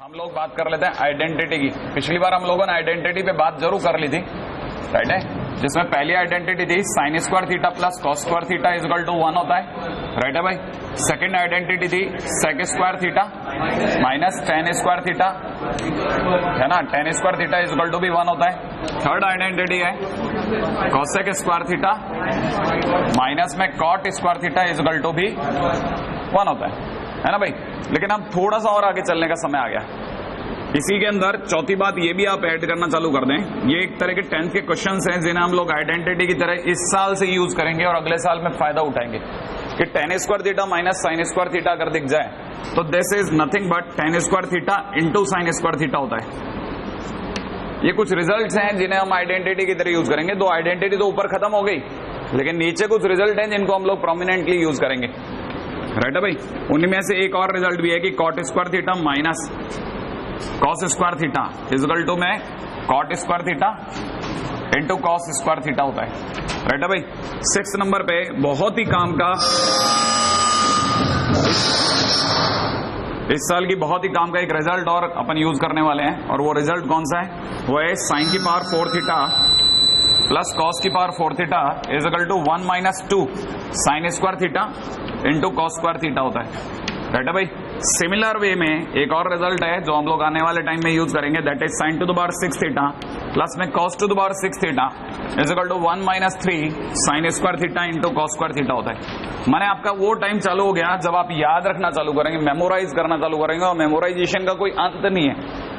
हम लोग बात कर लेते हैं आइडेंटिटी की। पिछली बार हम लोगों ने आइडेंटिटी पे बात जरूर कर ली थी, राइट है, जिसमें पहली आइडेंटिटी थी sine square theta plus cos square theta is equal to 1 होता है, राइट है भाई। सेकंड आइडेंटिटी थी sec square theta minus tan square theta, है ना, tan square theta is equal to भी 1 होता है। थर्ड आइडेंटिटी है कॉसेक स्क्वायर थीटा माइनस में cot square theta is equal to भी 1 होता है ना भाई। लेकिन अब थोड़ा सा और आगे चलने का समय आ गया। इसी के अंदर चौथी बात ये भी आप ऐड करना चालू कर दें, ये एक तरह के 10th के क्वेश्चंस हैं जिन्हें हम लोग आइडेंटिटी की तरह इस साल से यूज करेंगे और अगले साल में फायदा उठाएंगे कि ten square theta minus sine square theta अगर दिख जाए तो this is nothing but ten square theta into sine square theta होता है। ये कुछ रिजल्ट्स हैं जिन्हें हम आइडेंटिटी की तरह यूज करेंगे। दो आइडेंटिटी तो ऊपर खत्म हो गई, लेकिन नीचे कुछ रिजल्ट हैं जिनको हम लोग प्रोमिनेंटली यूज करेंगे, राइट है भाई। उन्हीं में से एक और रिजल्ट भी है कि cot square theta minus cos square theta is equal to में cot square theta into cos square theta होता है, राइट है भाई। 6 नंबर पे बहुत ही काम का, इस साल की बहुत ही काम का एक रिजल्ट और अपन यूज करने वाले हैं, और वो रिजल्ट कौन सा है, वो है साइन की पावर 4 थीटा प्लस कॉस की power 4 theta is equal to 1 minus 2 sine square theta into cos square theta होता है, राइट है भाई। सिमिलर वे में एक और रिजल्ट है जो हम लोग आने वाले टाइम में यूज करेंगे, that is sine to the power 6 theta plus में cos to the power 6 theta is equal to 1 minus 3 sine square theta into cos square theta होता है। माने आपका वो टाइम चालू हो गया जब आप याद रखना चालू करेंगे, मेमोराइज करना चालू करेंगे, और मेमोराइजेशन का कोई अंत नहीं है।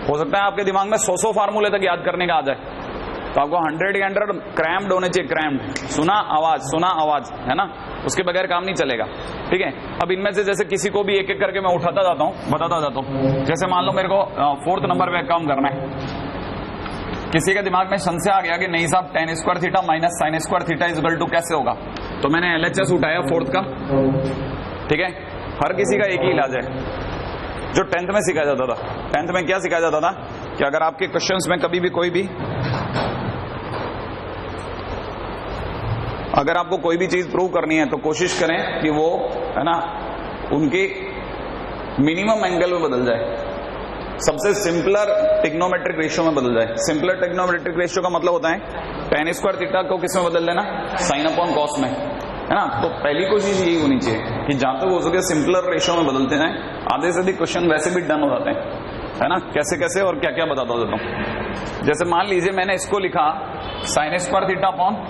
हो सकता है आपके दिमाग में 100 फार्मूले तक याद करने का आ जाए, तो आपको 100 के 100 क्रैम्ड होने चाहिए, क्रैम्ड, सुना आवाज, है ना, उसके बगैर काम नहीं चलेगा, ठीक है। अब इनमें से जैसे किसी को भी एक एक करके मैं उठाता जाता हूँ, बताता जाता हूँ। जैसे मान लो मेरे को 4th नंबर पे काम करना है, किसी के दिमाग में संशय आ गया कि नहीं साहब tan square theta minus sine square theta is equal to कैसे होगा, तो मैंने LHS उठाया 4th का, ठीक है। हर किसी का एक ही इलाज है जो 10th में सिखाया जाता था। 10th में क्या सिखाया जाता था कि अगर आपके क्वेश्चंस में कभी भी कोई भी, अगर आपको कोई भी चीज प्रूव करनी है तो कोशिश करें कि वो, है ना, उनके मिनिमम एंगल में बदल जाए, सबसे सिंपलर टिग्नोमेट्रिक रेशियो में बदल जाए। सिंपलर टिग्नोमेट्रिक रेशियो का मतलब होता है टेन स्क्वायर थीटा को किस में बदल देना, साइन अपॉन कॉस में, है ना। तो पहली कोशिश यही होनी चाहिए कि जहां तक हो सके सिंपलर रेशियो में बदलते जाएं। आधे से अधिक क्वेश्चन वैसे भी डन हो जाते हैं, है ना। कैसे कैसे और क्या क्या बताता देता हूं। जैसे मान लीजिए मैंने इसको लिखा sign square theta upon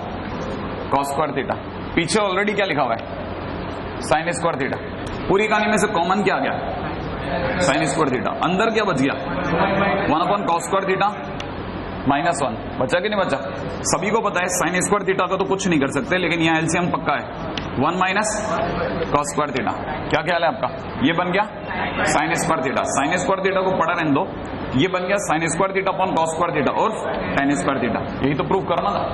cos square theta, पीछे ऑलरेडी क्या लिखा हुआ है, साइन स्क्वायर थीटा। पूरी कहानी में से कॉमन क्या आ गया, साइन स्क्वायर थीटा। अंदर क्या बच गया, 1 upon cos square theta minus 1, बचा कि नहीं बचा। सभी को पता है साइन स्क्वायर थीटा का तो कुछ नहीं कर सकते, लेकिन यहाँ एलसीएम पक्का है, 1 माइनस कॉस स्क्वायर थीटा। क्या ख्याल है आपका, ये बन गया sign square theta. Sign square theta को पढ़ा रहने दो, ये बन गया sign square theta upon cos square theta और टेन स्क्वायर थीटा। यही तो प्रूफ करना था,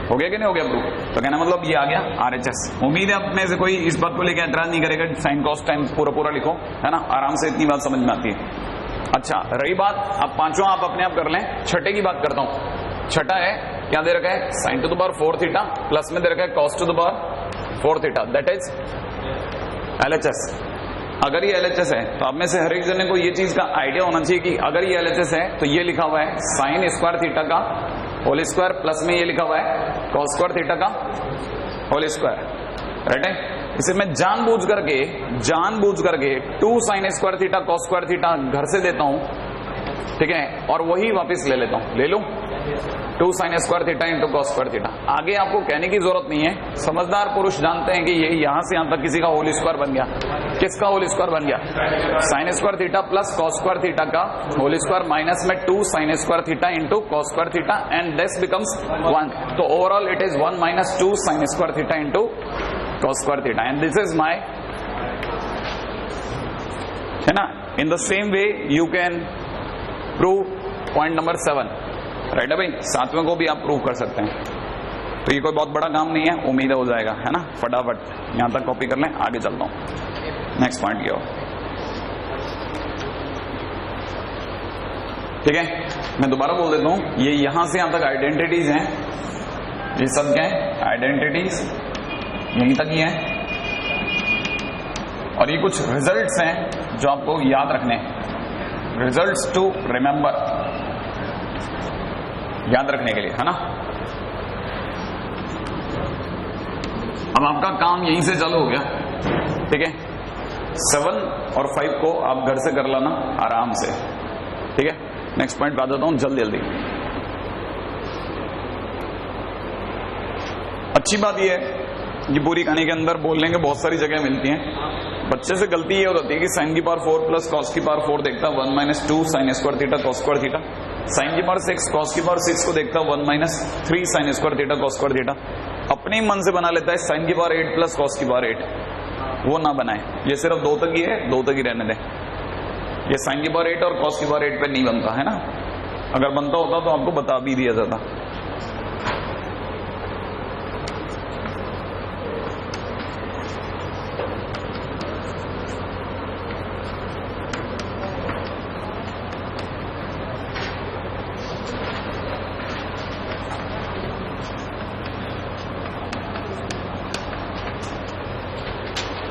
हो गया कि नहीं हो गया प्रूफ। तो कहना मतलब ये आ गया RHS। उम्मीद है अपने से कोई इस बात को लेकर एतराज नहीं करेगा, साइन कॉस टाइम पूरा लिखो, है ना, आराम से इतनी बात समझ में आती है। अच्छा, रही बात, अब पांचों आप अपने आप कर लें। छठे की बात करता हूं। छठा है, क्या दे रखा है, sign to the power 4 theta plus में दे रखा है cos to the power 4 theta, that is LHS। अगर ये LHS है तो आप में से हर एक जने को ये चीज का आइडिया होना चाहिए कि अगर ये LHS है तो ये लिखा हुआ है साइन स्क्वायर थीटा का होल स्क्वायर प्लस में ये लिखा हुआ है कॉस स्क्वायर थीटा का होल स्क्वायर, राइट है। इसे मैं जानबूझ करके 2 sine square theta cos square theta घर से देता हूं, ठीक है, और वही वापस ले लेता हूं, ले लूं 2 sine square theta into cos square theta. आगे आपको कहने की जरूरत नहीं है, समझदार पुरुष जानते हैं कि ये यहां से यहां तक किसी का होल स्क्वायर बन गया। किसका होल स्क्वायर बन गया, sign square theta plus cos square theta का होल स्क्वायर माइनस में 2 sine square theta into cos square theta and this becomes 1। तो overall it is 1 minus 2 sine square theta into cos square theta and this is my, है ना। In the same way you can prove point number 7, right है भाई। 7वें को भी आप prove कर सकते हैं, तो ये कोई बहुत बड़ा काम नहीं है, उम्मीद हो जाएगा, है ना। फटाफट यहां तक कॉपी कर लें, आगे चलता हूं नेक्स्ट पॉइंट की ओर, ठीक है। मैं दोबारा बोल देता हूं, ये यहां से यहां तक आइडेंटिटीज हैं, ये सब क्या है, आइडेंटिटीज यहीं तक ही हैं, और ये कुछ रिजल्ट्स हैं जो आपको याद रखने हैं। रिजल्ट्स टू रिमेंबर, याद रखने के लिए, है ना। अब आपका काम यहीं से चालू हो गया, ठीक है। 7 और 5 को आप घर से कर लाना आराम से, ठीक है। नेक्स्ट पॉइंट पे आ जाता हूं जल्दी जल्दी। अच्छी बात यह है कि पूरी कहानी के अंदर बोलने के बहुत सारी जगह मिलती हैं। बच्चे से गलती ये होती है कि साइन की पावर 4 प्लस कॉस की पावर 4 देखता है 1 - 2 sine square theta cos square theta. Sine की पावर 6 कॉस की पावर 6 को देखता है 1 - 3 sine square theta cos square theta. अपने ही मन से बना लेता है साइन की पावर 8 प्लस कॉस की पावर 8, वो ना बनाए। ये सिर्फ 2 तक ही है, 2 तक ही रहने दें। ये साइन की पावर 8 और कॉस की पावर 8 पे नहीं बनता है ना। अगर बनता होता तो आपको बता भी दिया जाता।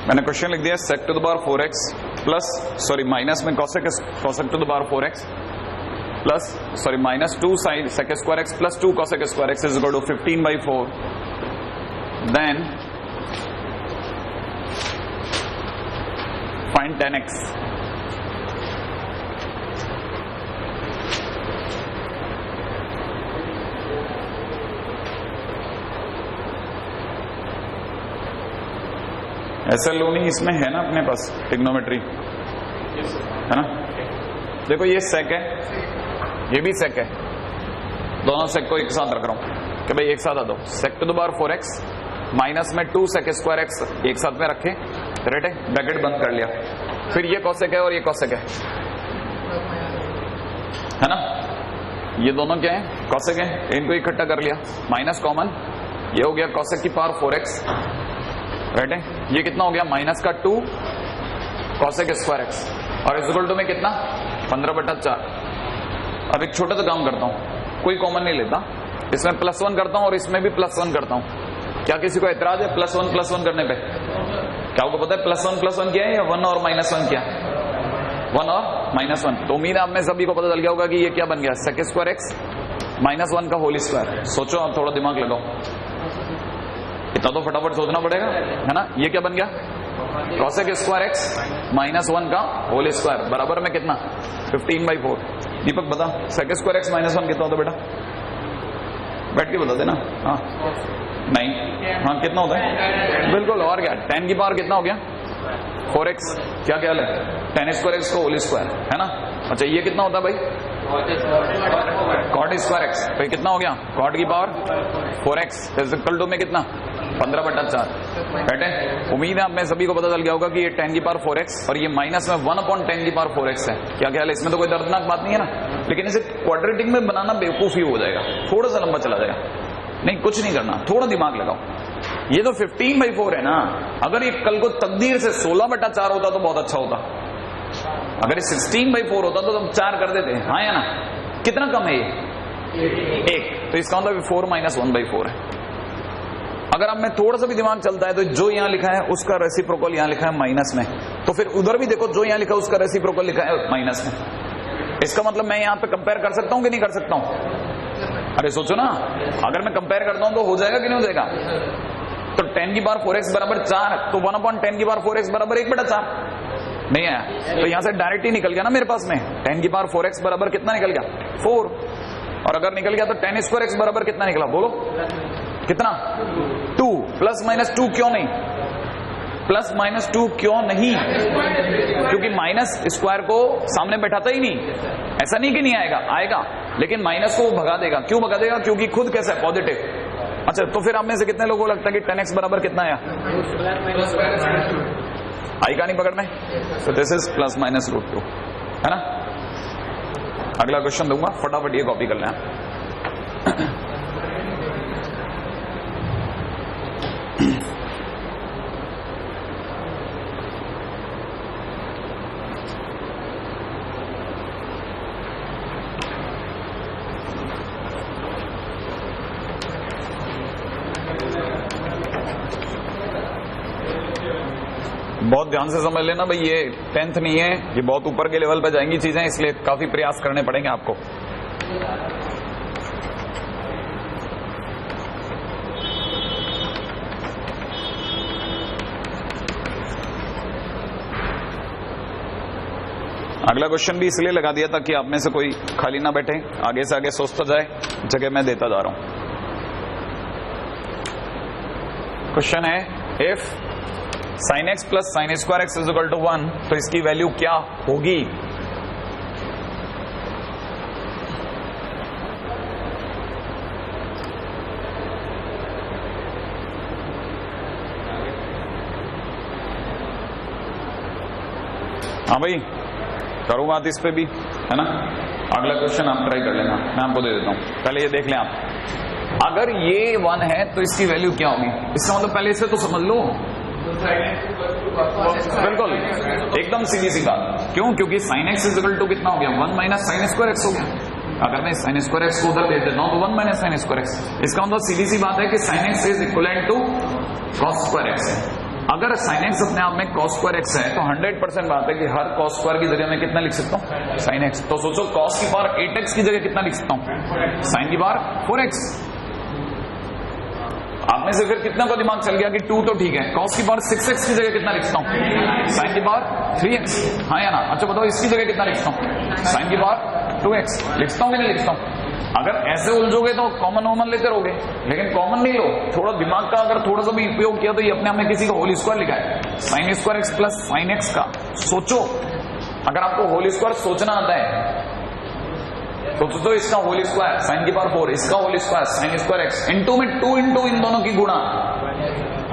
मैंने क्वेश्चन लिख दिया sec to the power 4x plus minus में cosec to the power 4x plus -2 sine sec square x plus 2 cosec square x is equal to 15/4। Then find 10x। ऐसा लोनिंग इसमें है ना अपने पास, ट्रिग्नोमेट्री है ना। देखो ये सेक है, ये भी सेक है, दोनों सेक को एक साथ रख रहा हूं कि भाई एक साथ आ दो। Sec to the power 4x minus में 2 सेक स्क्वायर x एक साथ में रखे, राइट है, ब्रैकेट बंद कर लिया। फिर ये कॉसेक है और ये कॉसेक है ना। ये दोनों क्या है, कॉसेक है, इनको इकट्ठा कर लिया, माइनस कॉमन, ये हो गया कॉसेक की पावर 4x, राइट है। ये कितना हो गया, -2 कॉसेक स्क्वायर x और इज इक्वल टू में कितना 15/4। अब एक छोटा सा काम करता हूं, कोई कॉमन नहीं लेता, इसमें +1 करता हूं और इसमें भी +1 करता हूं। क्या किसी को एतराज है +1 करने पे? क्या आपको पता है +1 क्या है या 1 और -1 क्या? 1 और -1। तो उम्मीद है आप में सभी को पता चल गया होगा कि ये क्या बन गया, सेक स्क्वायर x -1 का होल स्क्वायर। सोचो आप, थोड़ा दिमाग लगाओ, इतना तो फटाफट सोचना पड़ेगा, है ना। ये क्या बन गया, कॉसेक स्क्वायर x -1 का होल स्क्वायर बराबर में कितना 15/4। दीपक बता, सेक स्क्वायर x -1 कितना होता है बेटा? बैठ के बता देना। हाँ नहीं, हाँ कितना होता है? बिल्कुल, और क्या, 10 की पावर कितना हो गया 4x। क्या ख्याल है, 10 स्क्वायर x का होल स्क्वायर, है ना। अच्छा ये कितना होता है भाई, कॉट स्क्वायर x, तो कितना हो गया, कॉट की पावर 4x इक्वल टू में कितना 15/4, राइट है। उम्मीद है आप में सभी को पता चल गया होगा कि ये 10 की पावर 4x और ये माइनस में 1/10 की पावर 4x है। क्या ख्याल है, इसमें तो कोई दर्दनाक बात नहीं है ना। लेकिन इसे क्वाड्रेटिक में बनाना बेवकूफी हो जाएगा, थोड़ा सा लंबा चला जाएगा। नहीं, कुछ नहीं करना, थोड़ा दिमाग लगाओ। ये तो 15/4 है ना, अगर ये कल को तकदीर से 16/4 होता तो बहुत अच्छा होता। अगर ये 16/4 होता तो 4 कर देते, हाँ या ना। कितना कम है ये, 1, तो इसका मतलब 4 - 1/4 है। अगर अब में थोड़ा सा भी दिमाग चलता है तो जो यहां लिखा है उसका रेसिप्रोकल यहां लिखा है माइनस में, तो फिर उधर भी देखो जो यहां लिखा है उसका रेसिप्रोकल लिखा है माइनस में। इसका मतलब मैं यहां पे कंपेयर कर सकता हूं कि नहीं कर सकता हूं? अरे सोचो ना, अगर मैं कंपेयर करता हूं तो हो जाएगा कि नहीं हो जाएगा? तो 10 की पावर 4x बराबर 4, तो 1/10 की पावर 4x बराबर 1/4 नहीं आया, तो यहां से डायरेक्ट ही निकल गया ना मेरे पास में। 10 की पावर 4x बराबर कितना निकल गया 4, और अगर निकल गया तो 10 स्क्वायर x बराबर कितना निकला, बोलो कितना 2। +-2 क्यों नहीं, +-2 क्यों नहीं? क्योंकि माइनस स्क्वायर को सामने बैठाता ही नहीं। ऐसा नहीं कि नहीं आएगा, आएगा, लेकिन माइनस को वो भगा देगा। क्यों भगा देगा? क्योंकि खुद कैसा है, पॉजिटिव। अच्छा, तो फिर आप में से कितने लोगों को लगता है कि 10x बराबर कितना आया? आई का नहीं पकड़ में, तो दिस इज +-√2, है ना। अगला क्वेश्चन दूंगा, फटाफट ये कॉपी कर लें। बहुत ध्यान से समझ लेना भाई, ये 10th नहीं है, ये बहुत ऊपर के लेवल पे जाएंगी चीजें, इसलिए काफी प्रयास करने पड़ेंगे आपको। अगला क्वेश्चन भी इसलिए लगा दिया था कि आप में से कोई खाली ना बैठे, आगे से आगे सोचता जाए, जगह मैं देता जा रहा हूं। क्वेश्चन है if sin x plus sine square x is equal to 1, तो इसकी वैल्यू क्या होगी? हाँ भाई, करो बात इस पे भी, है ना। अगला क्वेश्चन आप ट्राई कर लेना, मैं आपको दे देता हूं, पहले ये देख लें आप। अगर ये 1 है तो इसकी वैल्यू क्या होगी? इसका मतलब पहले इसे तो समझ लो। बिल्कुल, एकदम सीधी सी बात। क्यों? क्योंकि sine x is equal to कितना हो गया? 1 माइनस साइन स्क्वायर एक्स हो गया। अगर मैं साइन स्क्वायर एक्स को उधर भेज देता हूं तो 1 माइनस साइन स्क्वायर एक्स। इसका मतलब सीधी सी बात है कि sine x is equivalent to cos square x है। अगर साइन एक्स अपने आप में कॉस स्क्वायर एक्स है तो 100% बात है कि हर कॉस स्क्वायर की जगह मैं कितना लिख सकता हूं? Sine x. तो सोचो कॉस की पावर 8x की जगह कितना लिख सकता हूं? साइन की पावर 4x। आप में से फिर कितना को दिमाग चल गया कि 2 तो ठीक है, कॉस की पावर 6x की जगह कितना लिखता हूं? साइन की पावर 3x। हाँ या ना? अच्छा बताओ इसकी जगह कितना लिखता हूं? साइन की पावर 2x। लिखता हूं कि नहीं लिखता हूं? अगर ऐसे उलझोगे तो कॉमन वॉमन लेते रहोगे, लेकिन कॉमन नहीं लो, थोड़ा दिमाग का अगर थोड़ा सा भी उपयोग किया तो ये अपने आप में किसी का होल स्क्वायर लिखा है। Sign square x plus sine x का सोचो, अगर आपको होल स्क्वायर सोचना आता है तो इसका होल स्क्वायर साइन की पावर 4, इसका whole square sine square x, into में 2 इंटू इन दोनों की गुणा।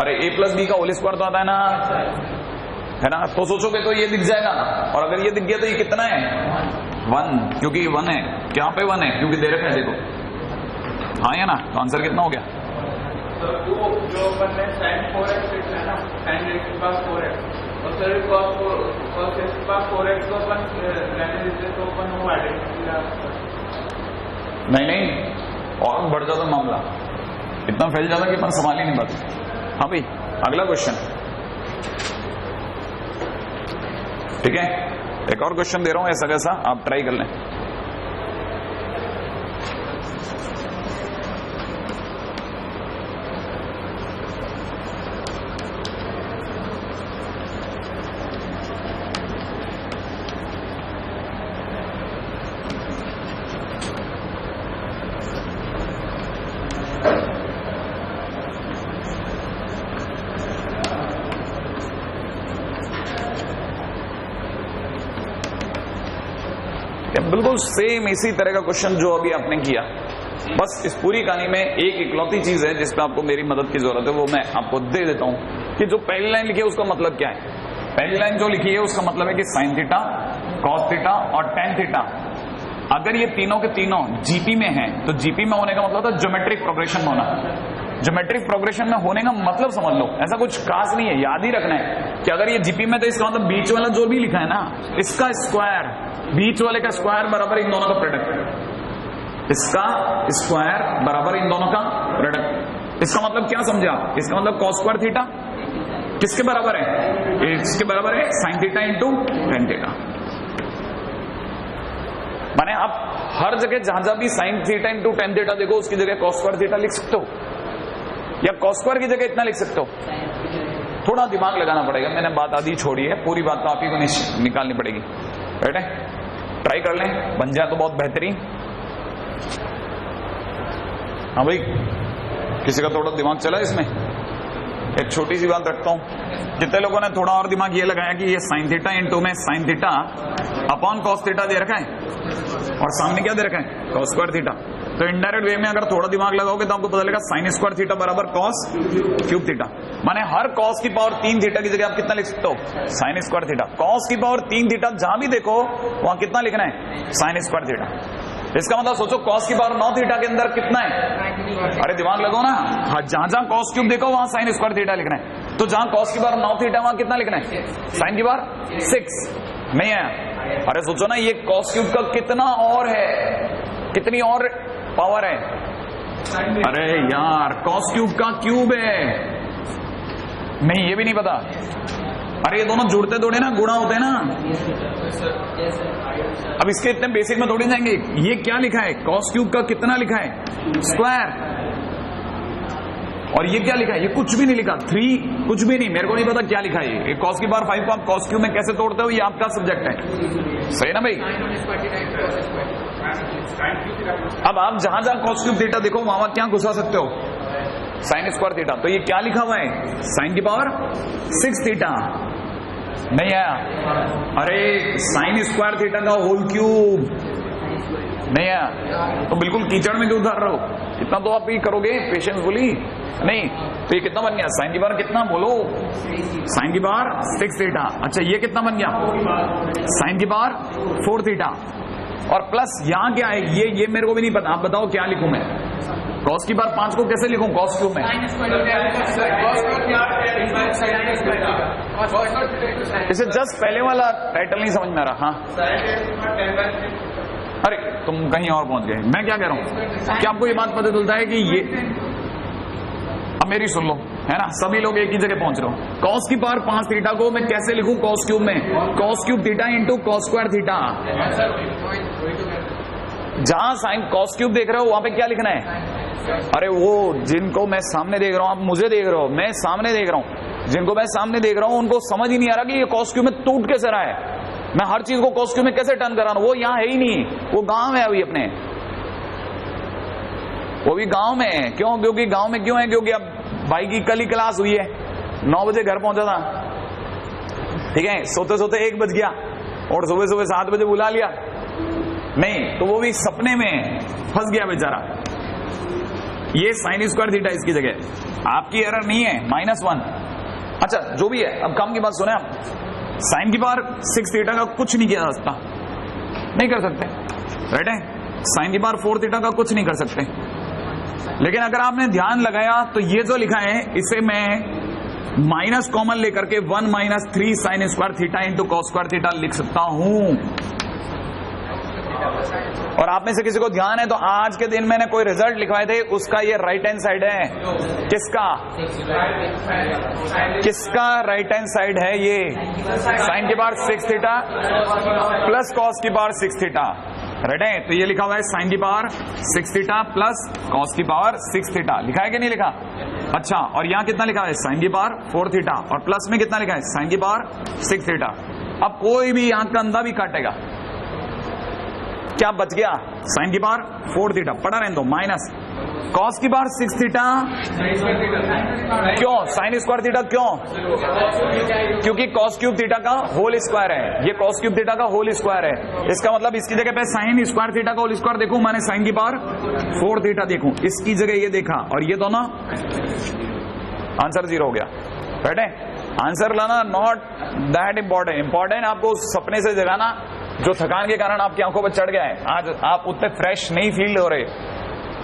अरे a प्लस बी का होल स्क्वायर तो आता है ना, है ना। तो सोचोगे तो ये दिख जाएगा, और अगर ये दिख गया तो ये कितना है? 1, क्योंकि 1 है। क्या पे 1 है? क्योंकि दे रखा है देखो। हाँ या ना? तो आंसर कितना हो गया? जो अपन ने sin 4x लिखा है ना, sin x के पास 4x और सर cos x के पास 4x को अपन रहने देते तो अपन वो आइडेंटिटी नहीं, और बढ़ जाता मामला, इतना फैल जाता कि अपन संभाल ही नहीं पाते। हाँ भाई, अगला क्वेश्चन, ठीक है। एक और क्वेश्चन दे रहा हूं ऐसा कैसा, आप ट्राई कर लें। बिल्कुल सेम इसी तरह का क्वेश्चन जो अभी आपने किया, बस इस पूरी कहानी में एक इकलौती चीज है जिसपे आपको मेरी मदद की जरूरत है, वो मैं आपको दे देता हूं कि जो पहली लाइन लिखी है उसका मतलब क्या है। पहली लाइन जो लिखी है उसका मतलब है कि साइन थीटा, कॉस थीटा और टेन थीटा, अगर ये तीनों के तीनों जीपी में हैं तो जीपी में होने का मतलब था ज्योमेट्रिक प्रोग्रेशन में होना। ज्योमेट्रिक प्रोग्रेशन में होने का मतलब समझ लो, ऐसा कुछ खास नहीं है, याद ही रखना है कि अगर ये जीपी में तो इसका मतलब बीच वाला जो भी लिखा है ना, इसका स्क्वायर, बीच वाले का स्क्वायर बराबर इन दोनों का प्रोडक्ट, इसका स्क्वायर बराबर इन दोनों का प्रोडक्ट। इसका मतलब क्या समझे आप? इसका मतलब कॉस स्क्वायर थीटा किसके बराबर है? इसके बराबर है sign theta into tan theta. माने आप हर जगह जहां जहां भी sign theta into tan theta देखो उसकी जगह कॉस स्क्वायर थीटा लिख सकते हो, या कॉस स्क्वायर की जगह इतना लिख सकते हो। थोड़ा दिमाग लगाना पड़ेगा, मैंने बात आधी छोड़ी है, पूरी बात तो आप ही को निकालनी पड़ेगी। बैठे, ट्राई कर लें, बन जाए तो बहुत बेहतरीन। हाँ भाई, किसी का थोड़ा दिमाग चला इसमें? एक छोटी सी बात रखता हूं, जितने लोगों ने थोड़ा और दिमाग ये लगाया कि ये साइन थीटा इंटू में sine theta upon cos theta दे रखा है और सामने क्या दे रखा है? Cos square theta. तो इनडायरेक्ट वे में अगर थोड़ा दिमाग लगाओगे तो आपको पता लगेगा साइन स्क्वायर थीटा बराबर कॉस क्यूब थीटा। माने हर कॉस की पावर 3 थीटा की जगह आप कितना लिख सकते हो? Sine square theta. कॉस की पावर 3 थीटा जहां भी देखो वहां कितना लिखना है? Sign square theta. इसका मतलब सोचो कॉस की पावर 9 थीटा के अंदर कितना है? अरे दिमाग लगाओ ना, हाँ, जहां जहां कॉस क्यूब देखो वहां साइन स्क्वायर थीटा लिखना है। तो जहां कॉस की पावर 9 थीटा वहां कितना लिखना है? साइन की पावर 6 नहीं है। अरे सोचो ना, ये कॉस क्यूब का कितना और है, कितनी और पावर है? अरे यार, कॉस क्यूब का क्यूब है, नहीं ये भी नहीं पता। अरे ये दोनों जुड़ते थोड़े ना, गुणा होते हैं ना। अब इसके इतने बेसिक में थोड़ी जाएंगे। ये क्या लिखा है, कॉस क्यूब का कितना लिखा है, स्क्वायर। और ये क्या लिखा है, ये कुछ भी नहीं लिखा, 3 कुछ भी नहीं, मेरे को नहीं पता क्या लिखा है। ये कॉस की पावर 5 को आप कॉस क्यूब में कैसे तोड़ते हो, ये आपका सब्जेक्ट है, सही ना भाई। अब आप जहां जहां कॉस क्यूब थीटा देखो वहां क्या घुसा सकते हो, साइन स्क्वायर थीटा। तो ये क्या लिखा हुआ है, साइन की पावर 6 थीटा। नहीं आया, अरे साइन स्क्वायर थीटा का होल क्यूब नहीं आया, तो बिल्कुल कीचड़ में क्यों उतार रहे हो, इतना तो आप ही करोगे पेशेंसफुली। नहीं तो ये कितना बन गया, साइन की पावर कितना बोलो, साइन की पावर 6 थीटा। अच्छा ये कितना बन गया, साइन की पावर 4 थीटा। और प्लस यहाँ क्या है, ये मेरे को भी नहीं पता, आप बताओ क्या लिखूं मैं, कॉस की पावर 5 को कैसे लिखूं कॉस क्यूब में। इसे जस्ट पहले वाला टाइटल नहीं समझ में आ रहा। हाँ अरे तुम कहीं और पहुंच गए, मैं क्या कह रहा हूं, क्या आपको ये बात पता चलता है कि ये, अब मेरी सुन लो, है ना, सभी लोग एक ही जगह पहुंच रहे हो। कॉस की पावर 5 थीटा को मैं कैसे लिखूं कॉस क्यूब में, cos cube theta into cos square theta. जहां साइन कॉस क्यूब देख रहे हो वहां पे क्या लिखना है, अरे वो जिनको मैं सामने देख रहा हूं, आप मुझे देख रहे हो, मैं सामने देख रहा हूं, जिनको मैं सामने देख रहा हूं उनको समझ ही नहीं आ रहा कि ये कॉस क्यूब में टूट कैसे रहा है, मैं हर चीज को कॉस क्यूब में कैसे टर्न करा रहा हूं। वो यहाँ है ही नहीं, वो गांव है अभी अपने, वो भी गांव में है। क्यों, क्योंकि गांव में क्यों है, क्योंकि अब भाई की कल ही क्लास हुई है, 9 बजे घर पहुंचा था, ठीक है, सोते सोते 1 बज गया और सुबह सुबह 7 बजे बुला लिया, नहीं तो वो भी सपने में फंस गया बेचारा। ये साइन स्क्वायर थीटा इसकी जगह, आपकी एरर नहीं है, -1। अच्छा जो भी है, अब काम की बात सुने आप, साइन की पावर 6 थीटा का कुछ नहीं किया जा सकता, नहीं कर सकते, राइट है। साइन की पावर 4 थीटा का कुछ नहीं कर सकते, लेकिन अगर आपने ध्यान लगाया तो ये जो लिखा है इसे मैं माइनस कॉमन लेकर के 1 - 3 sine square theta into cos square theta लिख सकता हूं। और आप में से किसी को ध्यान है तो आज के दिन मैंने कोई रिजल्ट लिखवाए थे, उसका ये राइट हैंड साइड है, किसका, किसका राइट हैंड साइड है, ये साइन की पावर 6 थीटा प्लस कॉस की पावर 6 थीटा, राइट है। तो ये लिखा हुआ है साइन की पावर 6 थीटा प्लस कॉस की पावर 6 थीटा, लिखा है कि नहीं लिखा। अच्छा और यहाँ कितना लिखा है, साइन की पावर 4 थीटा, और प्लस में कितना लिखा है, साइन की पावर 6 थीटा। अब कोई भी यहाँ का अंधा भी काटेगा, क्या बच गया, साइन की पावर 4 थीटा पढ़ा रहने दो, माइनस कॉस की पावर 6 थीटा, क्यों साइन स्क्वायर थीटा, क्यों, क्योंकि कॉस क्यूब थीटा का होल स्क्वायर है, ये कॉस क्यूब थीटा का होल स्क्वायर है, इसका मतलब इसकी जगह पे साइन स्क्वायर थीटा का होल स्क्वायर देखूं, मैंने साइन की पावर 4 थीटा देखूं, इसकी जगह ये देखा, और ये दोनों आंसर 0 हो गया, राइट है। आंसर लाना नॉट दैट इंपॉर्टेंट, इंपॉर्टेंट आपको सपने से जगाना जो थकान के कारण आपकी आंखों पर चढ़ गया है। आज आप उतने फ्रेश नहीं फील हो रहे।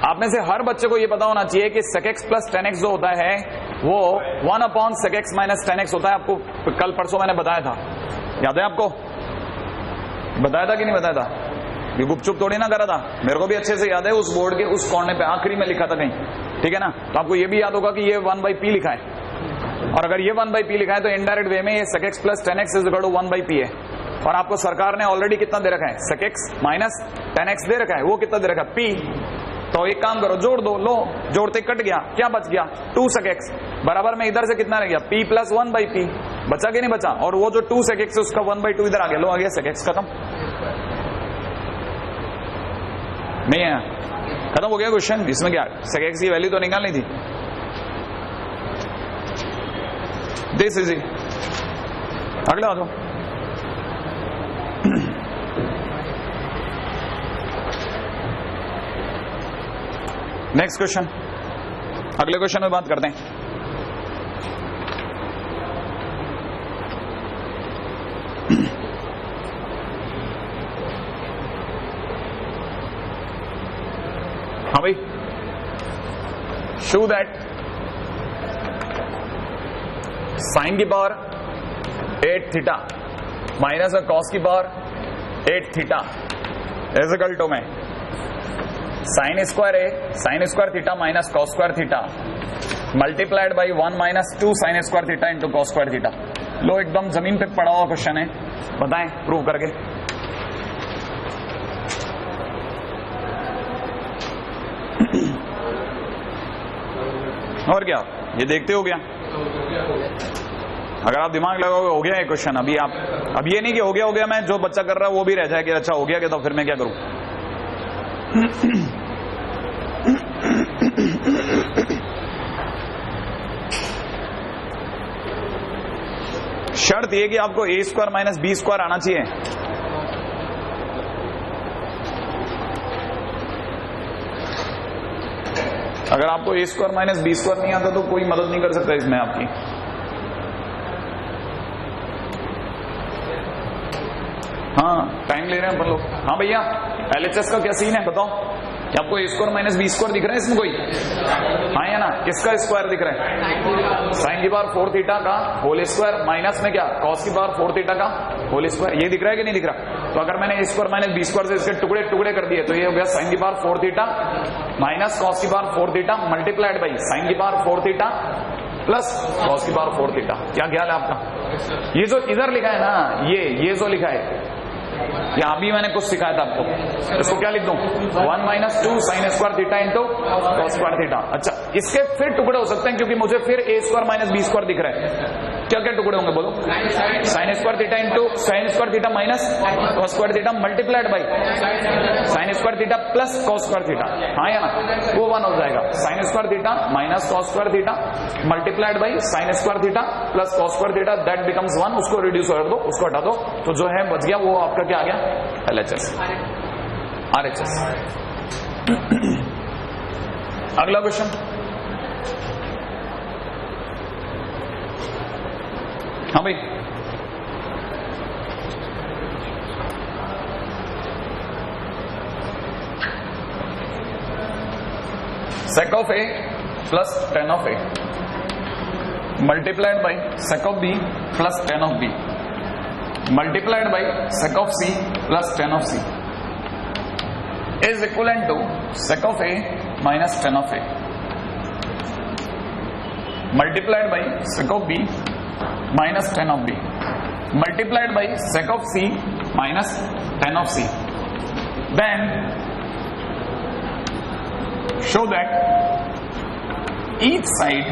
आप में से हर बच्चे को यह पता होना चाहिए कि sec x + tan x जो होता है वो 1/sec x - tan x होता है। आपको कल परसों मैंने बताया था, याद है आपको, बताया था कि नहीं बताया था, ये गुपचुप थोड़ी ना करा था, मेरे को भी अच्छे से याद है, उस बोर्ड के उस कोने पे आखिरी में लिखा था कहीं, ठीक है ना। तो आपको ये भी याद होगा कि ये 1/p लिखा है, और अगर ये 1/p लिखा है तो इनडायरेक्ट वे में ये sec x + tan x = 1/p है। और आपको सरकार ने ऑलरेडी कितना दे रखा है, sec x - tan x दे रखा है, वो कितना दे रखा है, p। तो एक काम करो, जोड़ दो, लो जोड़ते कट गया, क्या बच गया, 2 sec x बराबर में इधर से कितना रह गया, p + 1/p, बचा कि नहीं बचा, और वो जो 2 sec x है उसका 1/2 इधर आ गया, लो आ गया sec x, खत्म नहीं है, खत्म हो गया क्वेश्चन। इसमें क्या sec x की वैल्यू तो निकालनी थी, दिस इज इट। अगला आ जाओ, नेक्स्ट क्वेश्चन, अगले क्वेश्चन में बात करते हैं। हाँ भाई, शो दैट साइन की पावर 8 थीटा माइनस कॉस की power 8 theta is equal to में sine square theta minus cos square theta multiplied by 1 - 2 sine square theta into cos square theta. लो एकदम जमीन पे पड़ा हुआ क्वेश्चन है, बताएं प्रूव करके। और क्या ये देखते हो गया? अगर आप दिमाग लगाओगे हो गया ये क्वेश्चन। अभी आप अब ये नहीं कि हो गया मैं जो बच्चा कर रहा है वो भी रह जाए कि अच्छा हो गया कि तो फिर मैं क्या करूं। शर्त ये कि आपको a square minus B square आना चाहिए। अगर आपको a square minus B square नहीं आता तो कोई मदद नहीं कर सकता इसमें आपकी। हाँ टाइम ले रहे हैं अपन लोग। हाँ भैया LHS का क्या सीन है बताओ? क्या आपको a square minus B square दिख रहा है इसमें कोई? हाँ या ना? किसका स्क्वायर दिख रहा है? साइन की पावर 4 थीटा का होल स्क्वायर माइनस में क्या कॉस की पावर 4 थीटा का होल स्क्वायर। ये दिख रहा है कि नहीं दिख रहा? तो अगर मैंने a square minus B square से इसके टुकड़े टुकड़े कर दिए तो ये हो गया साइन की पावर 4 थीटा माइनस कॉस की power 4 theta multiplied by sign की पावर 4 थीटा प्लस कॉस की पावर 4 थीटा। क्या ख्याल है आपका? ये जो इधर लिखा है ना ये जो लिखा है या अभी मैंने कुछ सिखाया था आपको, इसको क्या लिख दूं? 1 minus 2 sine square theta into cos square theta. अच्छा इसके फिर टुकड़े हो सकते हैं क्योंकि मुझे फिर a square minus B square दिख रहा है। क्या क्या टुकड़े होंगे बोलो? Sine square theta into sine square theta minus cos square theta multiplied by sine square theta plus cos square theta. हाँ या ना? वो 1 हो जाएगा। Sine square theta minus cos square theta multiplied by sine square theta plus cos square theta that becomes 1। उसको reduce कर दो, उसको हटा दो तो जो है बच गया वो आपका क्या आ गया? LHS RHS। अगला क्वेश्चन। हाँ भाई sec of a plus tan of a multiplied by sec of b plus tan of b multiplied by sec of c plus tan of c is equivalent to sec of a minus tan of a multiplied by sec of b minus tan of b multiplied by sec of c minus tan of c. Then show that each side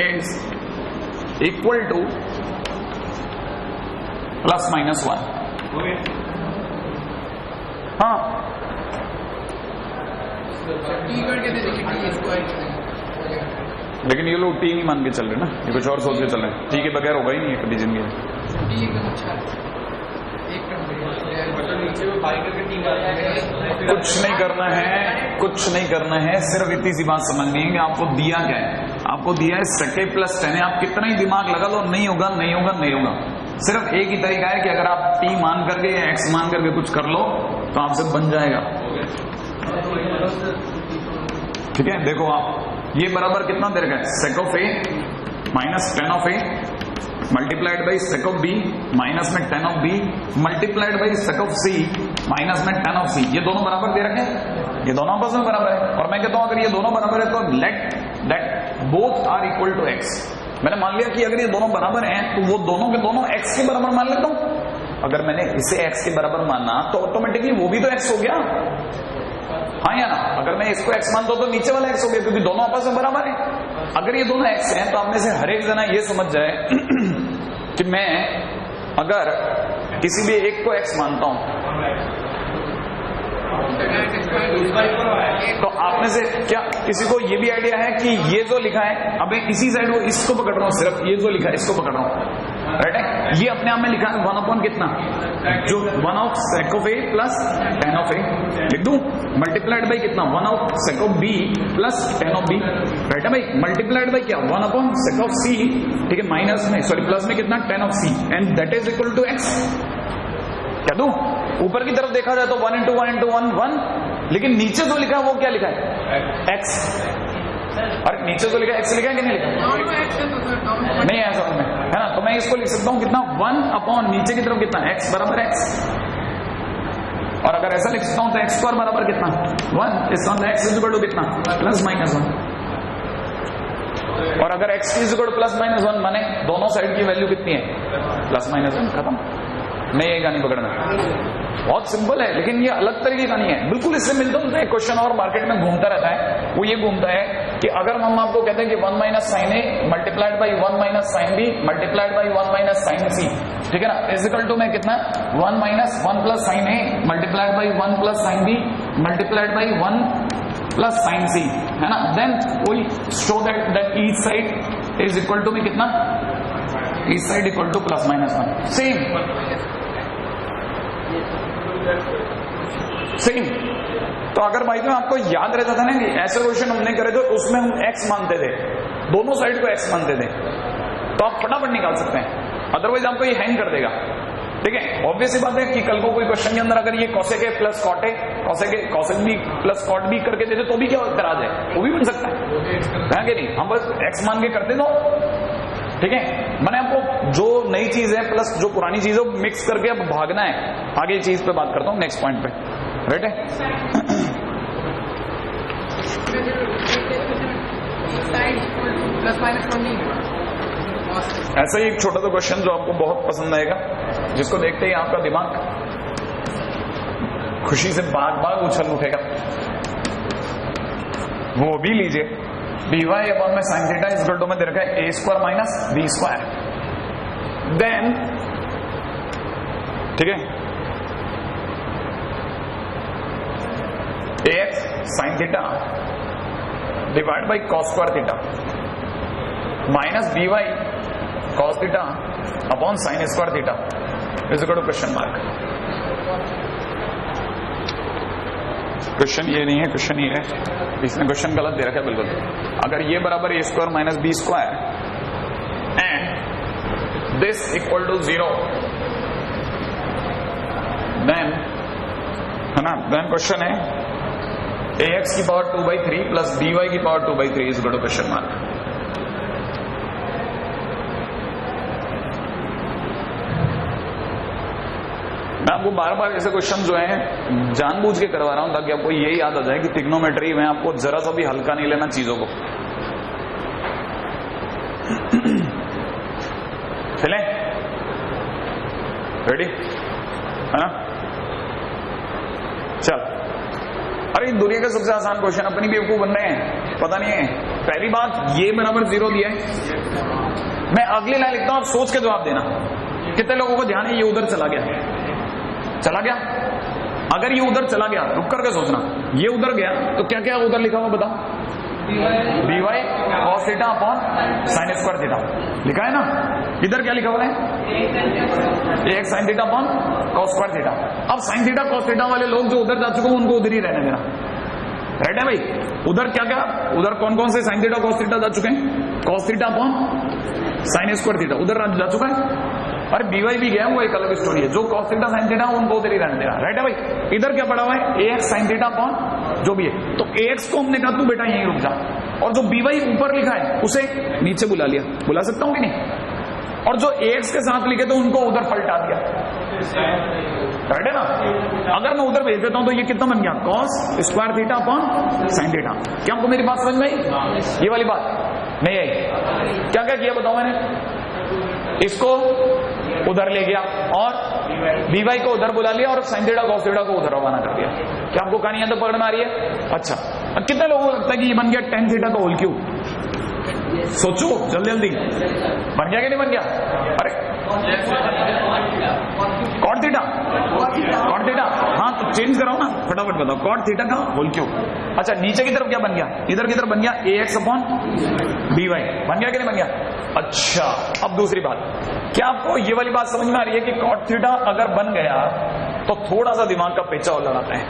is equal to plus minus 1. हाँ लेकिन ये लोग T नहीं मान के चल रहे ना, ये कुछ और सोच के चल रहे हैं। टी के बगैर होगा ही नहीं कभी जिंदगी में। कुछ नहीं करना है, कुछ नहीं करना है, सिर्फ इतनी सी बात समझनी है कि आपको दिया क्या है। आपको दिया है sec a प्लस tan है। आप कितना ही दिमाग लगा लो नहीं होगा नहीं होगा नहीं होगा। सिर्फ एक ही तरीका है कि अगर आप t मान करके या x मान करके कुछ कर लो तो आपसे बन जाएगा। ठीक है देखो आप ये बराबर कितना दे रखा है? sec of a minus tan of a multiplied by sec of b minus में tan of b multiplied by sec of c minus में tan of c। ये दोनों बराबर दे रखे हैं, ये दोनों आपस में बराबर है। और मैं कहता हूं अगर ये दोनों बराबर है तो let that both are equal to x। मैंने मान लिया कि अगर ये दोनों बराबर हैं तो वो दोनों के दोनों x के बराबर मान लेता हूं। अगर मैंने इसे x के बराबर माना तो ऑटोमेटिकली वो भी तो x हो गया। हाँ या ना? अगर मैं इसको x मानता हूं तो नीचे वाला x हो गया क्योंकि दोनों आपस में बराबर है। अगर ये दोनों x हैं तो आप में से हर एक जना ये समझ जाए कि मैं अगर किसी भी एक को x मानता हूं तो आप में से क्या किसी को ये भी आइडिया है कि ये जो लिखा है अब इसी साइड वो इसको पकड़ रहा हूं, सिर्फ ये जो लिखा है इसको पकड़ रहा हूं, राइट है? ये अपने आप में लिखा है 1 अपॉन कितना जो 1 of sec of a plus tan of a लिख दूं मल्टीप्लाइड बाई कितना 1 of sec of b plus tan of b, right है भाई? मल्टीप्लाइड बाई क्या 1 अपॉन sec of c, ठीक है, माइनस में सॉरी प्लस में कितना tan of c and that is equal to x। क्या दूं? ऊपर की तरफ देखा जाए तो 1 into 1 into 1 1, लेकिन नीचे जो लिखा है वो क्या लिखा है? x। अरे नीचे जो लिखा है x लिखा है कि नहीं लिखा? नहीं है समझ में, है ना? तो मैं इसको लिख सकता हूं कितना 1 अपॉन नीचे की तरफ कितना x बराबर x। और अगर ऐसा लिख सकता हूं तो x स्क्वायर बराबर कितना 1। इसका मतलब x इक्वल टू कितना प्लस माइनस 1। और अगर x is equal to plus minus 1 माने दोनों साइड की वैल्यू कितनी है, प्लस माइनस 1, खत्म। नहीं ये कहानी पकड़ना, बहुत सिंपल है, लेकिन ये अलग तरीके का नहीं है, बिल्कुल इससे मिलता जुलता एक क्वेश्चन और मार्केट में घूमता रहता है। वो ये घूमता है कि अगर हम आपको कहते हैं कि 1 minus sine A multiplied by 1 minus sine B multiplied by 1 minus sine C, ठीक है ना, इज इक्वल टू में कितना 1 minus 1 plus sine A multiplied by 1 plus sine B multiplied by 1 plus sine C, है ना, then we show that each side is equal to में कितना, each side equal to plus minus 1, same. तो अगर भाई में आपको याद रहता था ना कि ऐसे क्वेश्चन हमने करे थे उसमें हम x मानते थे, दोनों साइड को x मानते थे, तो आप फटाफट निकाल सकते हैं, अदरवाइज आपको ये हैंग कर देगा, ठीक है। ऑब्वियस ही बात है कि कल को कोई क्वेश्चन के अंदर अगर ये cosec a plus cot a cosec b plus cot b करके देते तो भी क्या करा जाए, वो भी बन सकता है कि नहीं, हम बस x मान के करते तो, ठीक है। मैंने आपको जो नई चीज है प्लस जो पुरानी चीज है वो मिक्स करके अब भागना है, आगे चीज पे बात करता हूँ नेक्स्ट पॉइंट पे, राइट है। ऐसा ही एक छोटा सा क्वेश्चन जो आपको बहुत पसंद आएगा, जिसको देखते ही आपका दिमाग खुशी से बाग उछल उठेगा, वो भी लीजिए। dy अपॉन में sine theta is equal to में दे रखा है a square minus b square, then ठीक है ax sine theta divide by cos square theta minus by cos theta upon sine square theta is equal to question mark. Question ये नहीं है, question ये है, इसने क्वेश्चन गलत दे रखा है बिल्कुल। अगर ये बराबर a square minus b square and this equal to 0, then है ना, देन क्वेश्चन है ax की पावर 2/3 प्लस by की power 2/3 is equal to question mark. मैं आपको बार बार ऐसे क्वेश्चन जो है जानबूझ के करवा रहा हूं ताकि आपको ये याद आ जाए कि ट्रिग्नोमेट्री में आपको जरा सा भी हल्का नहीं लेना चीजों को। चलें, रेडी है ना, चल। अरे दुनिया का सबसे आसान क्वेश्चन, अपनी बेवकूफ बन रहे हैं, पता नहीं है। पहली बात ये बराबर 0 दिया है, मैं अगली लाइन लिखता हूं, आप सोच के जवाब देना। कितने लोगों को ध्यान है ये उधर चला गया, अगर ये उधर चला गया रुक करके सोचना, ये उधर गया तो क्या क्या उधर लिखा हुआ बताओ, dy cos theta upon sine square theta लिखा है ना, इधर क्या लिखा हुआ है, एक sign theta upon cos square theta. अब साइन थीटा cos थीटा वाले लोग जो उधर जा चुके हैं उनको उधर ही रहने देना, राइट है भाई। उधर क्या क्या, उधर कौन कौन से साइन थीटा cos थीटा जा चुके हैं, cos theta upon sine square theta उधर जा चुका है। अरे by भी गया, वो एक अलग स्टोरी है, जो cos थीटा साइन थीटा उनको उधर ही रहने देना, राइट है भाई। इधर क्या पड़ा हुआ है, ax साइन थीटा अपॉन जो भी है, तो ax को हमने कहा तू बेटा यहीं रुक जा, और जो by ऊपर लिखा है उसे नीचे बुला लिया, बुला सकता हूं कि नहीं, और जो ax के साथ लिखे तो उनको उधर पलटा दिया, राइट है ना। अगर मैं उधर भेज देता हूं तो ये कितना बन गया, cos square theta upon sign theta. क्या आपको मेरी बात समझ में आई, ये वाली बात नहीं आई। क्या क्या किया बताओ मैंने, इसको उधर ले गया और by को उधर बुला लिया और साइन थीटा cos थीटा को उधर रवाना कर दिया। क्या आपको कहानी तो पकड़ में आ रही है। अच्छा, अब कितने लोगों को लगता है कि ये बन गया tan थीटा का होल क्यूब, सोचो जल्दी जल्दी, बन गया कि नहीं बन गया। अरे cot थीटा, हाँ तो चेंज कराओ ना, फटाफट बताओ, cot थीटा का होल क्यूब। अच्छा नीचे की तरफ क्या बन गया, इधर की तरफ बन गया ax अपॉन by, बन गया कि नहीं बन गया। अच्छा अब दूसरी बात, क्या आपको ये वाली बात समझ में आ रही है कि cot थीटा अगर बन गया तो थोड़ा सा दिमाग का पेचा और लगाते हैं।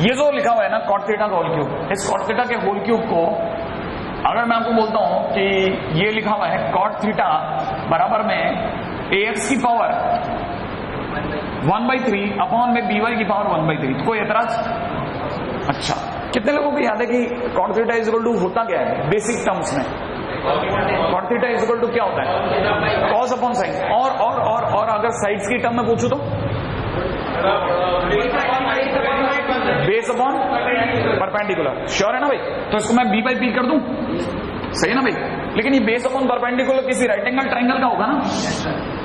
ये जो लिखा हुआ है ना cot थीटा का होल क्यूब, इस cot थीटा के होल क्यूब को अगर मैं आपको बोलता हूं कि ये लिखा हुआ है cot थीटा बराबर में ax की पावर 1/3 अपॉन में by की पावर 1/3, तो कोई एतराज। अच्छा कितने लोगों को याद है कि cot theta is equal to होता क्या है बेसिक टर्म्स में, cot theta is equal to क्या होता है, cos अपॉन साइन, और अगर साइड्स की टर्म में पूछूं तो बेस अपॉन परपेंडिकुलर, श्योर है ना भाई। तो इसको मैं b/p कर दूं, सही है ना भाई। लेकिन ये बेस अपॉन परपेंडिकुलर किसी राइट एंगल ट्राइंगल का होगा ना।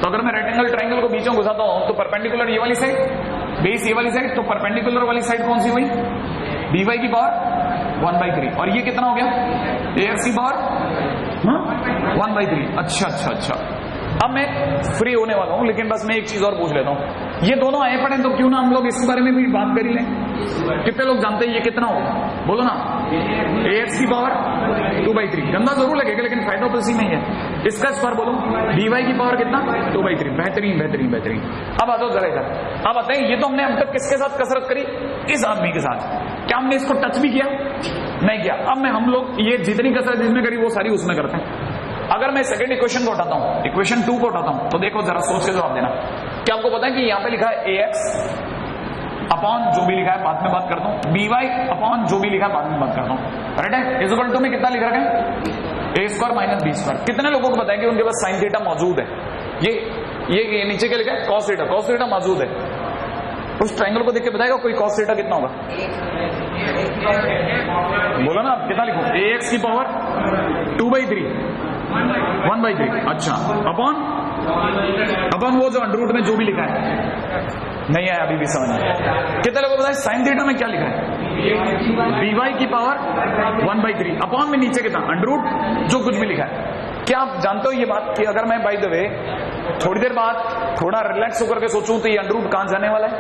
तो अगर मैं राइट एंगल ट्राइंगल को बीच में घुसाता हूं तो परपेंडिकुलर ये वाली साइड, बेस ये वाली साइड, तो परपेंडिकुलर वाली साइड कौन सी हुई? dy की पावर 1/3। और ये कितना हो गया? ax की पावर 1/3। अच्छा। अब मैं फ्री होने वाला हूं, लेकिन बस मैं एक चीज और पूछ लेता हूं, ये दोनों आए पड़े तो क्यों ना हम लोग इसके बारे में भी बात कर ही लें। कितने लोग जानते हैं ये कितना होगा? बोलो ना। ax की पावर 2/3। गंदा जरूर लगेगा लेकिन फायदा तो इसी में ही है। इसका स्क्वायर बोलो, dy की पावर कितना? 2/3। बेहतरीन। अब आ जाओ जरा इधर। अब आते हैं, ये तो हमने अब तक किसके साथ कसरत करी? इस आदमी के साथ। क्या हमने इसको टच भी किया? नहीं किया। अब हम लोग ये जितनी कसरत जिसमें करी वो सारी उसमें करते हैं। अगर मैं सेकंड इक्वेशन को उठाता हूं, इक्वेशन 2 को उठाता हूं, तो देखो जरा सोच के जवाब देना। क्या आपको पता है कि यहां पे लिखा है ax अपॉन जो भी लिखा है बाद में बात करता हूं, by अपॉन जो भी लिखा है बाद में बात करता हूं, राइट है? इक्वल टू में कितना लिख रखा है? a² minus b²। कितने लोगों को पता है कि उनके पास साइन थीटा मौजूद है? ये नीचे क्या लिखा है? cos थीटा मौजूद है। उस ट्रायंगल को देख के बताएगा कोई cos थीटा कितना होगा? बोलो ना, कितना लिखो? ax की पावर 2/3 1/3। अच्छा, अपॉन वो जो अंडर रूट में जो भी लिखा है, नहीं है अभी भी समझ में। कितने लोगों को पता है साइन थीटा में क्या लिखा है? dy की पावर 1/3 अपॉन में नीचे कितना? अंडर रूट जो कुछ भी लिखा है। क्या आप जानते हो ये बात कि अगर मैं बाय द वे थोड़ी देर बाद थोड़ा रिलैक्स होकर के सोचूं तो ये अंडर रूट कहां जाने वाला है?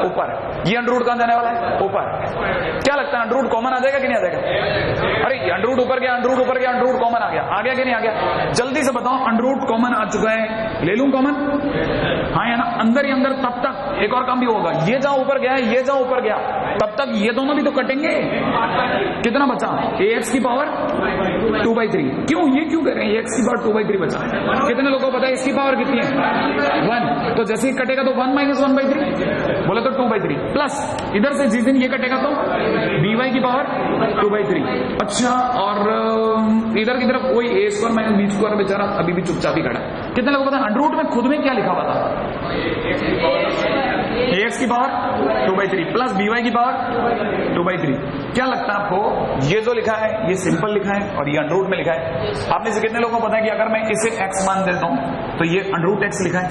ऊपर। ये अंडर रूट कहां जाने वाला है? ऊपर। क्या लगता है अंडर रूट कॉमन आ जाएगा कि नहीं आ जाएगा? अरे अंडर रूट ऊपर गया, अंडर रूट ऊपर गया, अंडर रूट कॉमन आ गया कि नहीं आ गया? जल्दी से बताओ, अंडर रूट कॉमन आ चुका है, ले लूं कॉमन? हाँ है ना, अंदर ही अंदर। तब तक एक और काम भी होगा, ये जहां ऊपर गया है, ये जहां ऊपर गया, तब तक ये दोनों भी तो कटेंगे। कितना बचा? ax की पावर 2/3। क्यों ये क्यों कर रहे हैं? ax की पावर 2/3 बचा। कितने लोगों को पता है इसकी पावर कितनी है? 1। तो जैसे ही कटेगा तो 1 माइनस 1/3 बोले तो 2/3 प्लस इधर से जिस दिन ये कटेगा तो dy की पावर 2/3। अच्छा, और इधर की तरफ वही a² माइनस b² बेचारा अभी भी चुपचाप ही खड़ा है। कितने लोगों को पता है अंडर रूट में खुद में क्या लिखा हुआ था? ax की पावर 2/3 प्लस by की पावर 2/3। क्या लगता है आपको, ये जो लिखा है ये सिंपल लिखा है और ये अंडर रूट में लिखा है। आप में से कितने लोगों को पता है कि अगर मैं इसे x मान देता हूं तो ये अंडर रूट x लिखा है?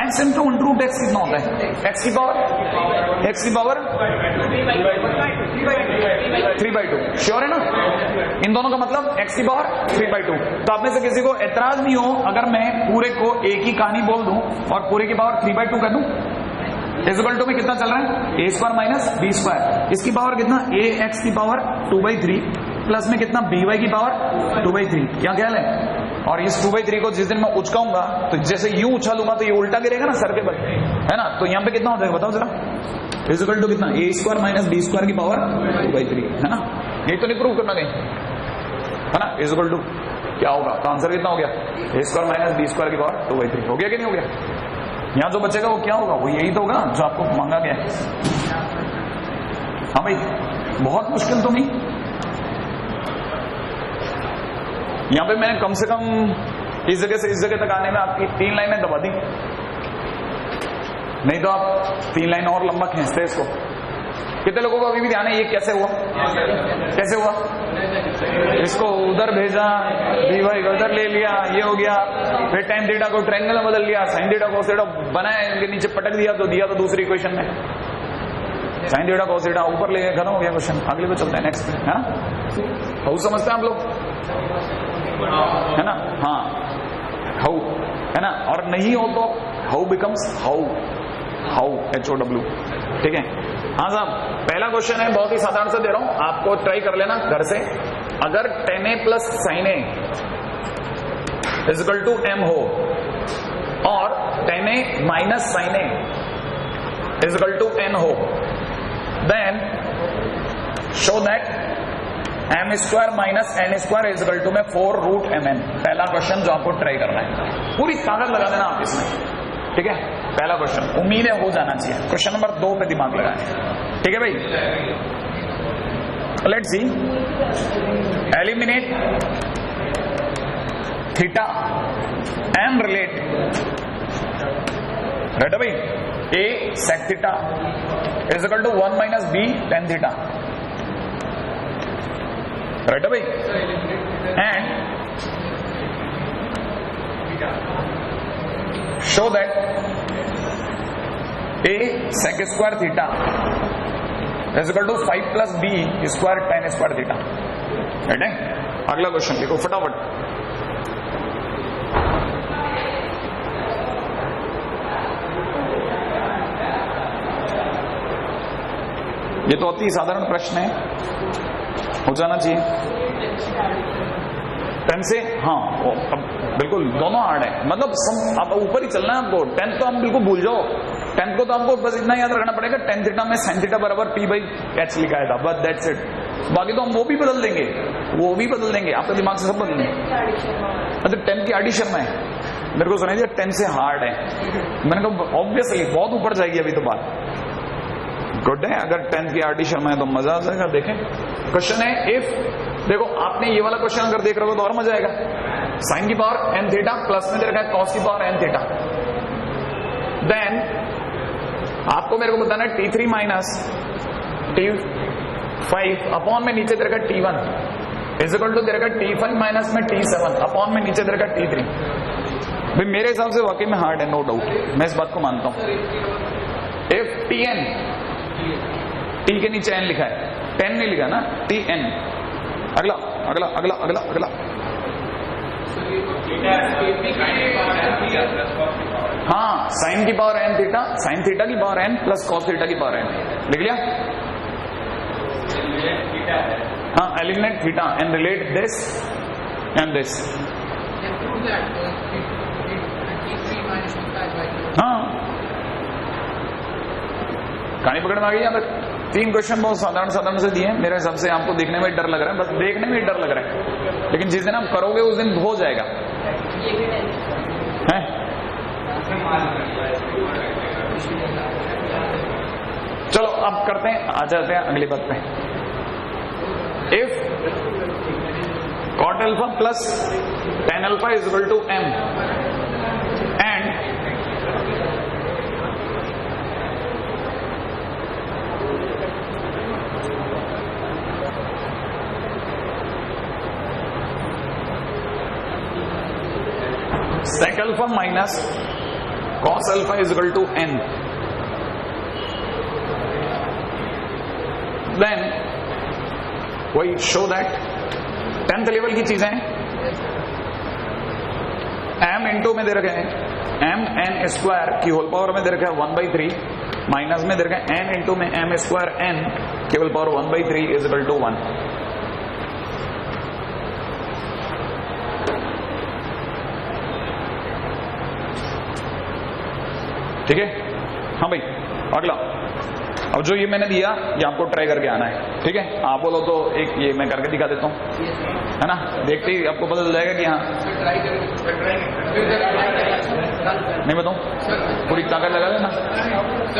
x into under root x कितना होता है? x की पावर 3/2। श्योर है ना? इन दोनों का मतलब x की पावर 3/2। तो आप में से किसी को एतराज नहीं हो अगर मैं पूरे को एक ही कहानी बोल दूं और पूरे की पावर 3/2 कर दूं? इक्वल टू में कितना चल रहा है? a² minus b²। इसकी पावर कितना? ax की पावर 2/3 प्लस में कितना? by की पावर 2/3। क्या ख्याल है? और इस 2/3 को जिस दिन मैं उचकाऊंगा तो जैसे यूं उछालूंगा तो ये उल्टा गिरेगा ना सर के बल, है ना? तो यहां पे कितना हो जाएगा बताओ जरा? इक्वल टू कितना? a² माइनस b² की पावर 2/3, है ना? ये तो नहीं प्रूव करना कहीं, है ना? इक्वल टू क्या होगा? तो आंसर कितना हो गया? a² माइनस b² की पावर 2/3। हो गया कि नहीं हो गया? यहां जो बचेगा वो क्या होगा? वो यही तो होगा जो आपको मांगा गया है। हाँ भाई, बहुत मुश्किल तो नहीं। यहां पे मैंने कम से कम इस जगह से इस जगह तक आने में आपकी 3 लाइनें दबा दी, नहीं तो आप 3 लाइन और लंबा खींचते इसको। कितने लोगों को अभी भी ध्यान है ये कैसे हुआ? कैसे हुआ? इसको उधर भेजा, dy उधर ले लिया, ये हो गया, फिर tan थीटा को ट्रायंगल में बदल लिया, sin थीटा cos थीटा बनाया, इनके नीचे पटक दिया तो दूसरी इक्वेशन में sin थीटा cos थीटा ऊपर ले गए, खत्म हो गया क्वेश्चन। अगले पे चलते हैं, नेक्स्ट पे, है ना? हाउ समझते हैं आप लोग, है ना? हाँ, हाउ, है ना? और नहीं हो तो हाउ बिकम्स हाउ HOW, ठीक है? हाँ साहब, पहला क्वेश्चन है, बहुत ही साधारण से दे रहा हूं, आपको ट्राई कर लेना घर से। अगर tan A plus sin A equal to m हो और tan A minus sin A equal to n हो, then show that m² minus n² equal to में 4√mn। पहला क्वेश्चन जो आपको ट्राई करना है, पूरी ताकत लगा देना आप इसमें, ठीक है? पहला क्वेश्चन उम्मीद है हो जाना चाहिए। क्वेश्चन नंबर 2 पे दिमाग लगाए, ठीक है भाई? Let's see, eliminate theta and relate, right भाई? a sec theta is equal to 1 minus b tan theta, right भाई? and show that a sec square theta is equal to 5 plus b square tan square theta. Right है? अगला question लिखो फटाफट। ये तो अति साधारण प्रश्न है, हो जाना चाहिए। 10 से हाँ अब बिल्कुल दोनों हार्ड है, मतलब अब ऊपर ही चलना है आपको। 10 तो आप बिल्कुल भूल जाओ, 10 को तो आपको बस इतना याद रखना पड़ेगा, tan थीटा में sin थीटा बराबर p/h लिखा था, बस दैट्स इट। बाकी तो हम वो भी बदल देंगे, वो भी बदल देंगे, आपके दिमाग से सब बदल देंगे। मतलब 10 की एडिशन में मेरे को सुनाई दिया 10 से हार्ड है, मैंने कहा ऑब्वियसली बहुत ऊपर जाएगी अभी तो बात। गुड है, अगर 10 की एडिशन में है तो मजा आ जाएगा। देखें क्वेश्चन है, इफ देखो आपने ये वाला क्वेश्चन अगर देख रहे हो तो और मजा आएगा। साइन की पावर n थीटा प्लस में दे रखा है कॉस की पावर n थीटा, देन आपको मेरे को बताना है t3 माइनस t5 अपॉन में नीचे दे रखा है t1 इज इक्वल टू दे रखा है t5 माइनस में t7 अपॉन में नीचे दे रखा है t3। भाई मेरे हिसाब से वाकई में हार्ड है, नो डाउट, मैं इस बात को मानता हूं। इफ tn, t के नीचे n लिखा है, 10 नहीं लिखा ना, tn। अगला अगला अगला अगला अगला हाँ साइन की power n theta, sine theta की power n plus cos theta की पावर n, लिख लिया? हाँ eliminate theta and relate this and this. हाँ कहानी पकड़ में आ गई यहाँ तक। 3 क्वेश्चन बहुत साधारण साधारण से दिए, मेरे हिसाब से आपको देखने में डर लग रहा है, बस देखने में डर लग रहा है, लेकिन जिस दिन आप करोगे उस दिन हो जाएगा है? चलो अब करते हैं, आ जाते हैं अगली बात पे। If cot alpha plus tan alpha is equal to m and sec alpha minus cos alpha is equal to n, then we show that 10th level की चीजें m इंटू में दे रखे हैं m n स्क्वायर की whole power में दे रखा है 1/3 माइनस में दे रखा है n इंटू में m स्क्वायर n की whole power 1/3 is equal to 1। ठीक है? हाँ भाई अगला, अब जो ये मैंने दिया ये आपको ट्राई करके आना है, ठीक है? आप बोलो तो एक ये मैं करके दिखा देता हूँ, है ना? देखते ही आपको पता चल जाएगा कि हाँ नहीं बताऊँ, पूरी ताकत लगा देना।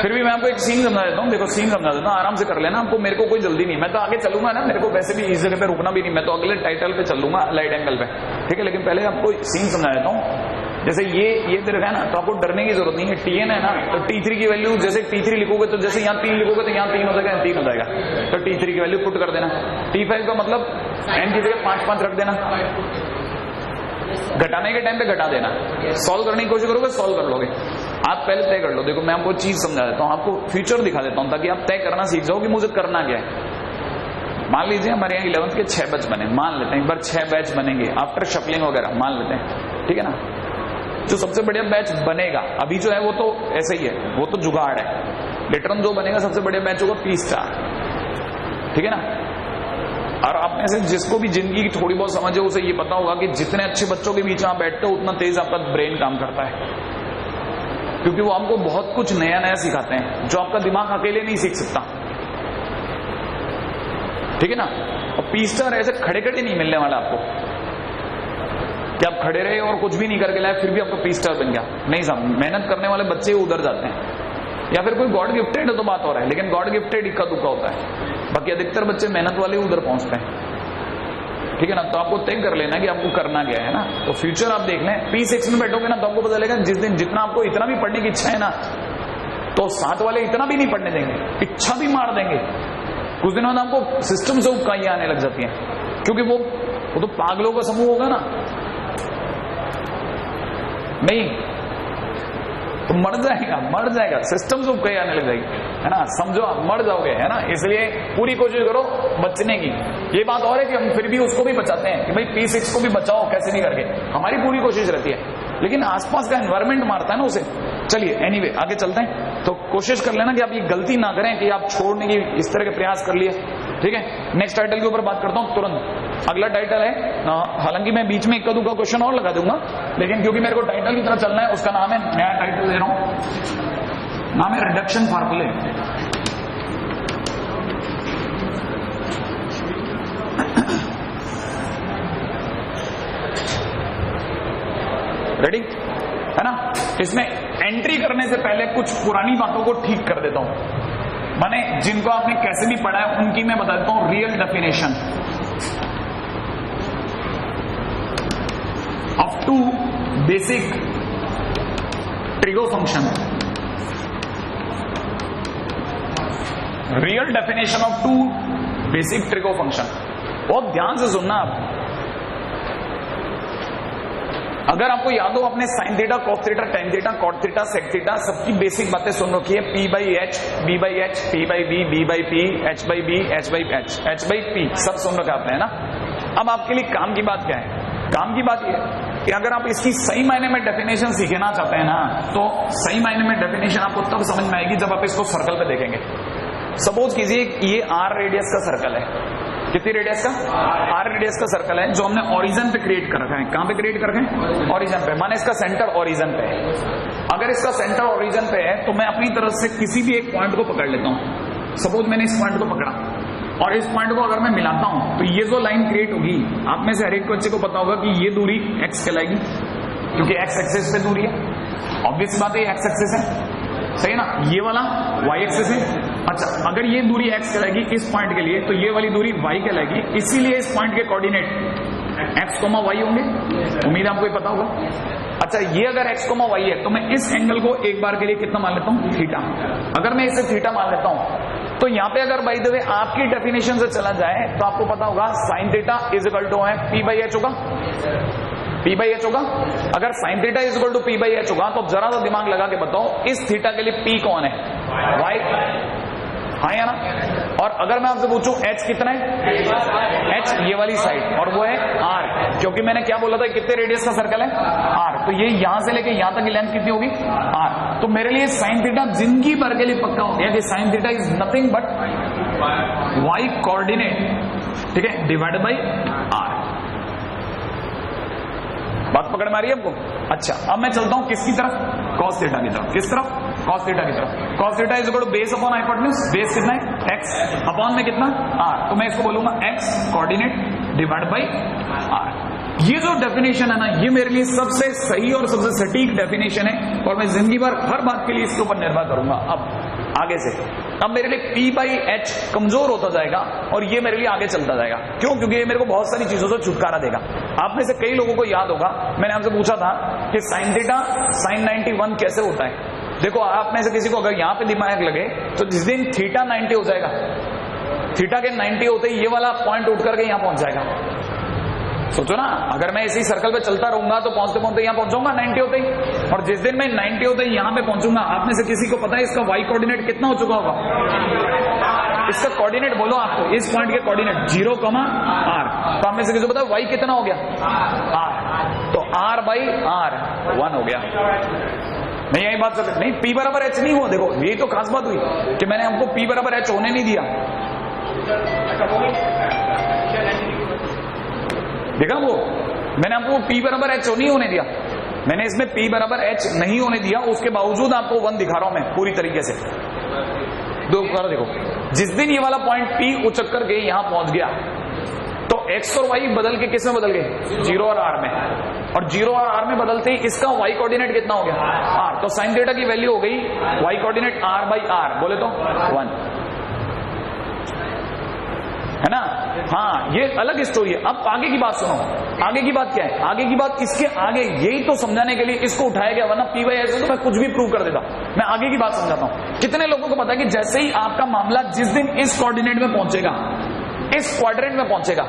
फिर भी मैं आपको एक सीन समझा देता हूँ, देखो सीन समझा देता हूँ, आराम से कर लेना, आपको मेरे को कोई जल्दी नहीं, मैं तो आगे चलूंगा ना, मेरे को वैसे भी इस जगह पे रुकना भी नहीं, मैं तो अगले टाइटल पे चलूंगा लाइट एंगल पे, ठीक है? लेकिन पहले आपको सीन समझा देता हूँ। जैसे ये दे रखा है ना, तो आपको डरने की जरूरत नहीं है, tn है ना, तो t3 की वैल्यू जैसे t3 लिखोगे तो जैसे यहाँ 3 लिखोगे तो यहाँ 3 हो जाएगा, 3 हो जाएगा, तो t3 की वैल्यू पुट कर देना। t5 का मतलब n की जगह 5 रख देना, घटाने के टाइम पे घटा देना, सॉल्व करने की कोशिश करोगे सॉल्व कर लोगे। आप पहले तय कर लो, देखो मैं आपको चीज समझा देता हूँ, आपको फ्यूचर दिखा देता हूँ ताकि आप तय करना सीख जाओ कि मुझे करना क्या है। मान लीजिए हमारे यहाँ 11th के 6 बैच बने, मान लेते हैं एक बार 6 बैच बनेंगे आफ्टर शफलिंग वगैरह, मान लेते हैं, ठीक है ना? जो सबसे बढ़िया बैच बनेगा अभी जो है वो तो ऐसे ही है, वो तो जुगाड़ है, लेटर ऑन जो बनेगा सबसे बढ़िया बैच होगा P स्टार, ठीक है ना? और आप में से जिसको भी जिंदगी की थोड़ी बहुत समझ है उसे ये पता होगा कि जितने अच्छे बच्चों के बीच में आप बैठते हो उतना तेज आपका ब्रेन काम करता है, क्योंकि वो आपको बहुत कुछ नया नया सिखाते हैं जो आपका दिमाग अकेले नहीं सीख सकता, ठीक है ना? और P स्टार ऐसे खड़े खड़े नहीं मिलने वाला आपको कि आप खड़े रहे और कुछ भी नहीं करके लाए फिर भी आपका P स्टार बन गया, नहीं समझ। मेहनत करने वाले बच्चे उधर जाते हैं, या फिर कोई गॉड गिफ्टेड है तो बात हो रहा है, लेकिन गॉड गिफ्टेड इक्का दुक्का होता है, बाकी अधिकतर बच्चे मेहनत वाले उधर पहुंचते हैं, ठीक है ना? तो आपको तय कर लेना कि आपको करना क्या है ना, तो फ्यूचर आप देख लें। P6 में बैठोगे ना तो आपको पता चलेगा जिस दिन जितना आपको इतना भी पढ़ने की इच्छा है ना, तो साथ वाले इतना भी नहीं पढ़ने देंगे, इच्छा भी मार देंगे। कुछ दिनों बाद आपको सिस्टम से उबकाइयां आने लग जाती हैं, क्योंकि वो वो तो पागलों का समूह होगा ना, नहीं तो मर जाएगा, सिस्टम से उपकई आने लग जाएगी, है ना, समझो आप मर जाओगे, है ना। इसलिए पूरी कोशिश करो बचने की। ये बात और है कि हम फिर भी उसको भी बचाते हैं कि भाई P6 को भी बचाओ कैसे नहीं करके, हमारी पूरी कोशिश रहती है, लेकिन आसपास का एनवायरमेंट मारता है ना उसे। चलिए एनीवे आगे चलते हैं। तो कोशिश कर लेना कि आप ये गलती ना करें कि आप छोड़ने की इस तरह के प्रयास कर लिए, ठीक है। नेक्स्ट टाइटल के ऊपर बात करता हूं तुरंत। अगला टाइटल है, हालांकि मैं बीच में इक्का दुक्का क्वेश्चन और लगा दूंगा, लेकिन क्योंकि मेरे को टाइटल की तरफ चलना है, उसका नाम है, नया टाइटल दे रहा हूं, नाम है रिडक्शन फार्मूले। रेडी है ना। इसमें एंट्री करने से पहले कुछ पुरानी बातों को ठीक कर देता हूं, माने जिनको आपने कैसे भी पढ़ा है उनकी मैं बता देता हूं real definition of two basic trigo function. Real definition of two basic trigo function, बहुत ध्यान से सुनना आप। अगर आपको याद हो अपने sine theta, cos theta, tan theta, cot theta, sec theta, सबकी बेसिक बातें सुन रखी है। P/H, B/H, P/B, B/P, H/B, H/H, H/P, सब सुन रखा आपने, है ना। अब आपके लिए काम की बात क्या है? काम की बात यह कि अगर आप इसकी सही मायने में डेफिनेशन सीखना चाहते हैं ना, तो सही मायने में डेफिनेशन आपको तब समझ में आएगी जब आप इसको सर्कल पे देखेंगे। सपोज कीजिए ये R रेडियस का सर्कल है, कितनी रेडियस का? R रेडियस का सर्कल है जो हमने ओरिजिन पे क्रिएट कर रखा है। कहां पे क्रिएट कर रखे हैं? ओरिजिन पे, माने इसका सेंटर ओरिजिन पे है। अगर इसका सेंटर ओरिजिन पे है तो मैं अपनी तरफ से किसी भी एक पॉइंट को पकड़ लेता हूं। सपोज मैंने इस पॉइंट को पकड़ा और इस पॉइंट को अगर मैं मिलाता हूं तो ये जो लाइन क्रिएट होगी, आप में से हर एक बच्चे को पता होगा कि ये दूरी x कहलाएगी, क्योंकि x एक्सिस पे दूरी है। ऑब्वियस बात है, x एक्सिस है, सही है ना। ये वाला y एक्सिस है। अच्छा, अगर ये दूरी x कहलाएगी इस पॉइंट के लिए, तो ये वाली दूरी y कहलाएगी। इसीलिए इस पॉइंट के कोऑर्डिनेट x, y होंगे। उम्मीद आपको पता होगा। अच्छा, ये अगर x, y है तो मैं इस एंगल को एक बार के लिए कितना मान लेता हूं? थीटा। अगर मैं इसे थीटा मान लेता हूं तो यहां पे अगर बाय द वे आपकी डेफिनेशन से चला जाए तो आपको पता होगा sine theta is equal to है P/H होगा, P/H होगा। अगर sine theta is equal to P/H होगा तो जरा सा दिमाग लगा के बताओ इस थीटा के लिए P कौन है? Y, हाँ या ना। और अगर मैं आपसे पूछूं H कितना है? H ये वाली साइड, और वो है R, क्योंकि मैंने क्या बोला था, कितने रेडियस का सर्कल है? R। तो ये यहां से लेके यहां तक की लेंथ कितनी होगी? R। तो मेरे लिए साइन थीटा जिंदगी भर के लिए पक्का हो गया कि sign theta is nothing but Y coordinate, ठीक है, डिवाइड बाई R। बात पकड़ में आ रही है आपको? अच्छा, अब मैं चलता हूं किसकी तरफ? कॉस थीटा की तरफ। किस तरफ? कॉस थीटा की तरफ। Cos theta is equal to base upon hypotenuse. Base कितना है? x, अपॉन में कितना? r। तो मैं इसको बोलूंगा x coordinate divide by r। ये जो डेफिनेशन है ना, ये मेरे लिए सबसे सही और सबसे सटीक डेफिनेशन है, और मैं जिंदगी भर हर बात के लिए इसके ऊपर निर्भर करूंगा। अब आगे से अब मेरे लिए P/H कमजोर होता जाएगा और ये मेरे लिए आगे चलता जाएगा। क्यों? क्योंकि ये मेरे को बहुत सारी चीजों से छुटकारा देगा। आप में से कई लोगों को याद होगा, मैंने आपसे पूछा था कि साइन थीटा sin 91 कैसे होता है। देखो, आप में से किसी को अगर यहां पे दिमाग लगे तो जिस दिन थीटा 90 हो जाएगा, थीटा के 90 होते ही ये वाला पॉइंट उठ करके यहां पहुंच जाएगा। सोचो ना, अगर मैं इसी सर्कल पे चलता रहूंगा तो पहुंचते पहुंचते यहां पहुंचूंगा 90 होते ही, और जिस दिन मैं 90 होते ही यहां पे पहुंचूंगा, आप में से किसी को पता है इसका y कोऑर्डिनेट कितना हो चुका होगा? इसका कोऑर्डिनेट बोलो आपको, इस पॉइंट के कोऑर्डिनेट 0, r। तो आप में से किसी को पता है y कितना हो गया? r। तो r बाई r 1 हो गया। नहीं, यही बात नहीं, P बराबर H नहीं हुआ। देखो, यही तो खास बात हुई कि मैंने हमको P बराबर H होने नहीं दिया। देखा वो, मैंने आपको P बराबर H नहीं होने दिया। मैंने इसमें P बराबर H नहीं होने दिया, उसके बावजूद आपको 1 दिखा रहा हूं मैं पूरी तरीके से। देखो, जिस दिन ये वाला पॉइंट P उचक करके यहां पहुंच गया तो x और y बदल के किस में बदल गए? 0 और r में। और 0 और r में बदलते ही इसका y कोऑर्डिनेट कितना हो गया? r। तो साइन थीटा की वैल्यू हो गई y coordinate r by r, बोले तो 1, है ना। हाँ, ये अलग स्टोरी है। अब आगे की बात सुनो। आगे की बात क्या है? आगे की बात इसके आगे, यही तो समझाने के लिए इसको उठाया गया, वरना P/H तो मैं कुछ भी प्रूव कर देता। मैं आगे की बात समझाता हूं। कितने लोगों को पता है कि जैसे ही आपका मामला जिस दिन इस कोऑर्डिनेट में पहुंचेगा, इस क्वाड्रेंट में पहुंचेगा।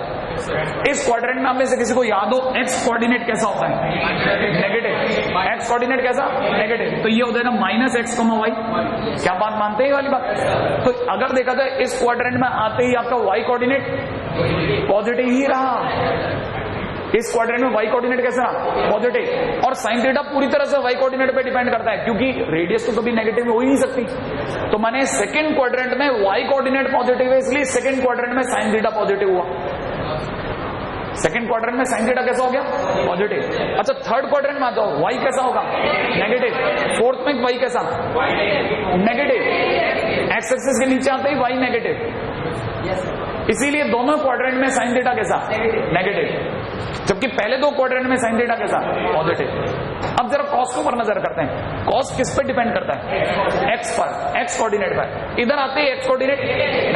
इस क्वाड्रेंट में आप में से किसी को याद हो एक्स कोऑर्डिनेट कैसा होता है? नेगेटिव। एक्स कोऑर्डिनेट कैसा? नेगेटिव। तो ये हो जाएगा माइनस एक्स कॉमा वाई। क्या बात मानते हैं ये वाली बात? तो अगर देखा जाए इस क्वाड्रेंट में आते ही आपका वाई कोऑर्डिनेट पॉजिटिव ही रहा। इस क्वाड्रेंट में वाई कोऑर्डिनेट कैसा? पॉजिटिव। और साइन थीटा पूरी तरह से वाई कोऑर्डिनेट पे डिपेंड करता है, क्योंकि रेडियस तो कभी नेगेटिव हो ही नहीं सकती। तो माने सेकंड क्वाड्रेंट में वाई कोऑर्डिनेट पॉजिटिव है, इसलिए सेकंड क्वाड्रेंट में साइन थीटा पॉजिटिव हुआ। सेकंड क्वाड्रेंट में साइन थीटा कैसा हो गया? पॉजिटिव। अच्छा थर्ड क्वाड्रेंट में आ जाओ, वाई कैसा होगा? नेगेटिव। फोर्थ में वाई कैसा? नेगेटिव। एक्स एक्सिस के नीचे आते ही वाई नेगेटिव, इसीलिए दोनों क्वाड्रेंट में साइन थीटा कैसा? नेगेटिव। जबकि पहले दो क्वाड्रेंट में साइन थीटा कैसा? पॉजिटिव। अब जरा कॉस के ऊपर नजर करते हैं। कॉस किस पे डिपेंड करता है? एक्स पर, एक्स कोऑर्डिनेट पर। इधर आते ही एक्स कोऑर्डिनेट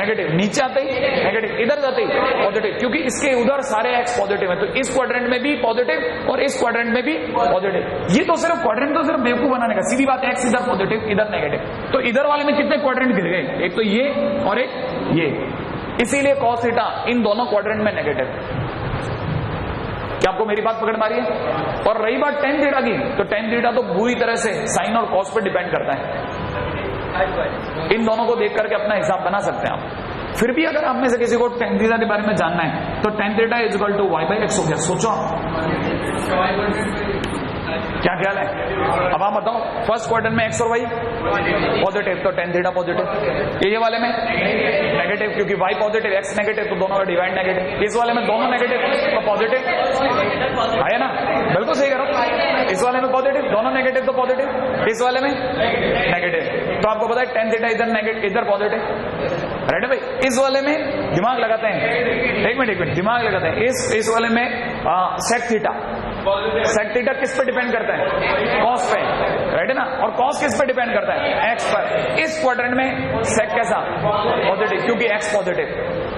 नेगेटिव, नीचे आते ही नेगेटिव, इधर जाते ही पॉजिटिव, क्योंकि इसके उधर सारे एक्स पॉजिटिव है। तो इस क्वाड्रेंट में भी पॉजिटिव और इस क्वाड्रेंट में भी पॉजिटिव। ये तो सिर्फ क्वाड्रेंट तो सिर्फ बेवकूफ बनाने का, सीधी बात। एक्स इधर पॉजिटिव, इधर नेगेटिव। तो इधर वाले में कितने क्वाड्रेंट गिर गए? एक तो ये और एक ये। इसीलिए कॉस थीटा इन दोनों क्वाड्रेंट में नेगेटिव। क्या आपको मेरी बात पकड़ मारी है? और रही बात टेन थीटा की, तो टेन थीटा तो पूरी तरह से साइन और कॉस पे डिपेंड करता है। इन दोनों को देख करके अपना हिसाब बना सकते हैं आप। फिर भी अगर आप में से किसी को टेन थीटा के बारे में जानना है तो tan theta is equal to y by x हो गया। सोचो क्या ख्याल है? अब आप बताओ, फर्स्ट क्वाड्रेंट में एक्स और वाई पॉजिटिव, तो टेन थीटा पॉजिटिव। ये वाले में नेगेटिव, क्योंकि वाई पॉजिटिव एक्स नेगेटिव, तो दोनों का डिवाइड नेगेटिव। इस वाले में दोनों नेगेटिव तो पॉजिटिव है ना? बिल्कुल सही करो। इस वाले में पॉजिटिव, दोनों नेगेटिव तो पॉजिटिव। इस वाले में नेगेटिव, तो आपको पता है टेन थीटा इधर नेगेटिव, इधर पॉजिटिव। रेडी भाई? इस वाले में दिमाग लगाते हैं, एक मिनट दिमाग लगाते हैं। इस वाले में सेक थीटा, सेक थीटा किस पे डिपेंड करता है? कॉस पे, राइट है ना? और कॉस किस पे डिपेंड करता है? एक्स पर। इस क्वाड्रेंट में सेक कैसा? पॉजिटिव, क्योंकि एक्स पॉजिटिव।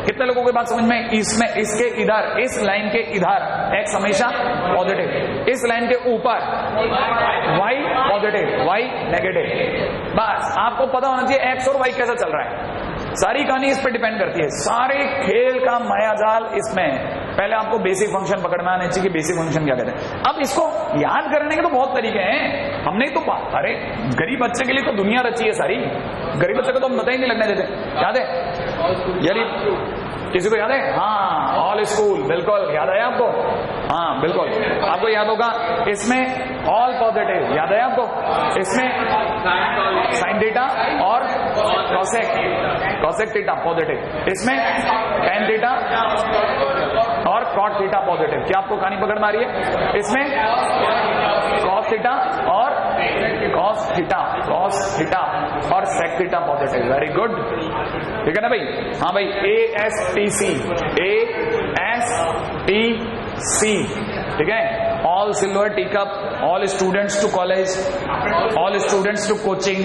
कितने लोगों की बात समझ में? इसमें इसके इधर, इस लाइन के इधर एक्स हमेशा पॉजिटिव, इस लाइन के ऊपर वाई पॉजिटिव, वाई नेगेटिव। बस आपको पता होना चाहिए एक्स और वाई कैसा चल रहा है। सारी कहानी इस पे डिपेंड करती है। सारे खेल का मायाजाल इसमें। पहले आपको बेसिक फंक्शन पकड़ना आना चाहिए कि बेसिक फंक्शन क्या कहते हैं। अब इसको याद करने के तो बहुत तरीके हैं। हमने तो अरे गरीब बच्चे के लिए तो दुनिया रची है सारी। गरीब बच्चे को तो हम पता ही नहीं लगने देते। याद है? यानी किसी को याद है? हाँ, ऑल स्कूल, बिल्कुल याद है आपको? हाँ बिल्कुल आपको याद होगा। इसमें ऑल पॉजिटिव, याद है आपको? इसमें साइन थीटा और कॉसेक थीटा पॉजिटिव, इसमें टेन थीटा और कॉट थीटा पॉजिटिव। क्या आपको कहानी पकड़ में आ रही है? इसमें कॉस थीटा और कॉस थीटा और sec theta positive. Very good, ठीक है ना भाई? हाँ भाई, ASTC, ठीक है? All silver tea cup, all students to college, all students to coaching,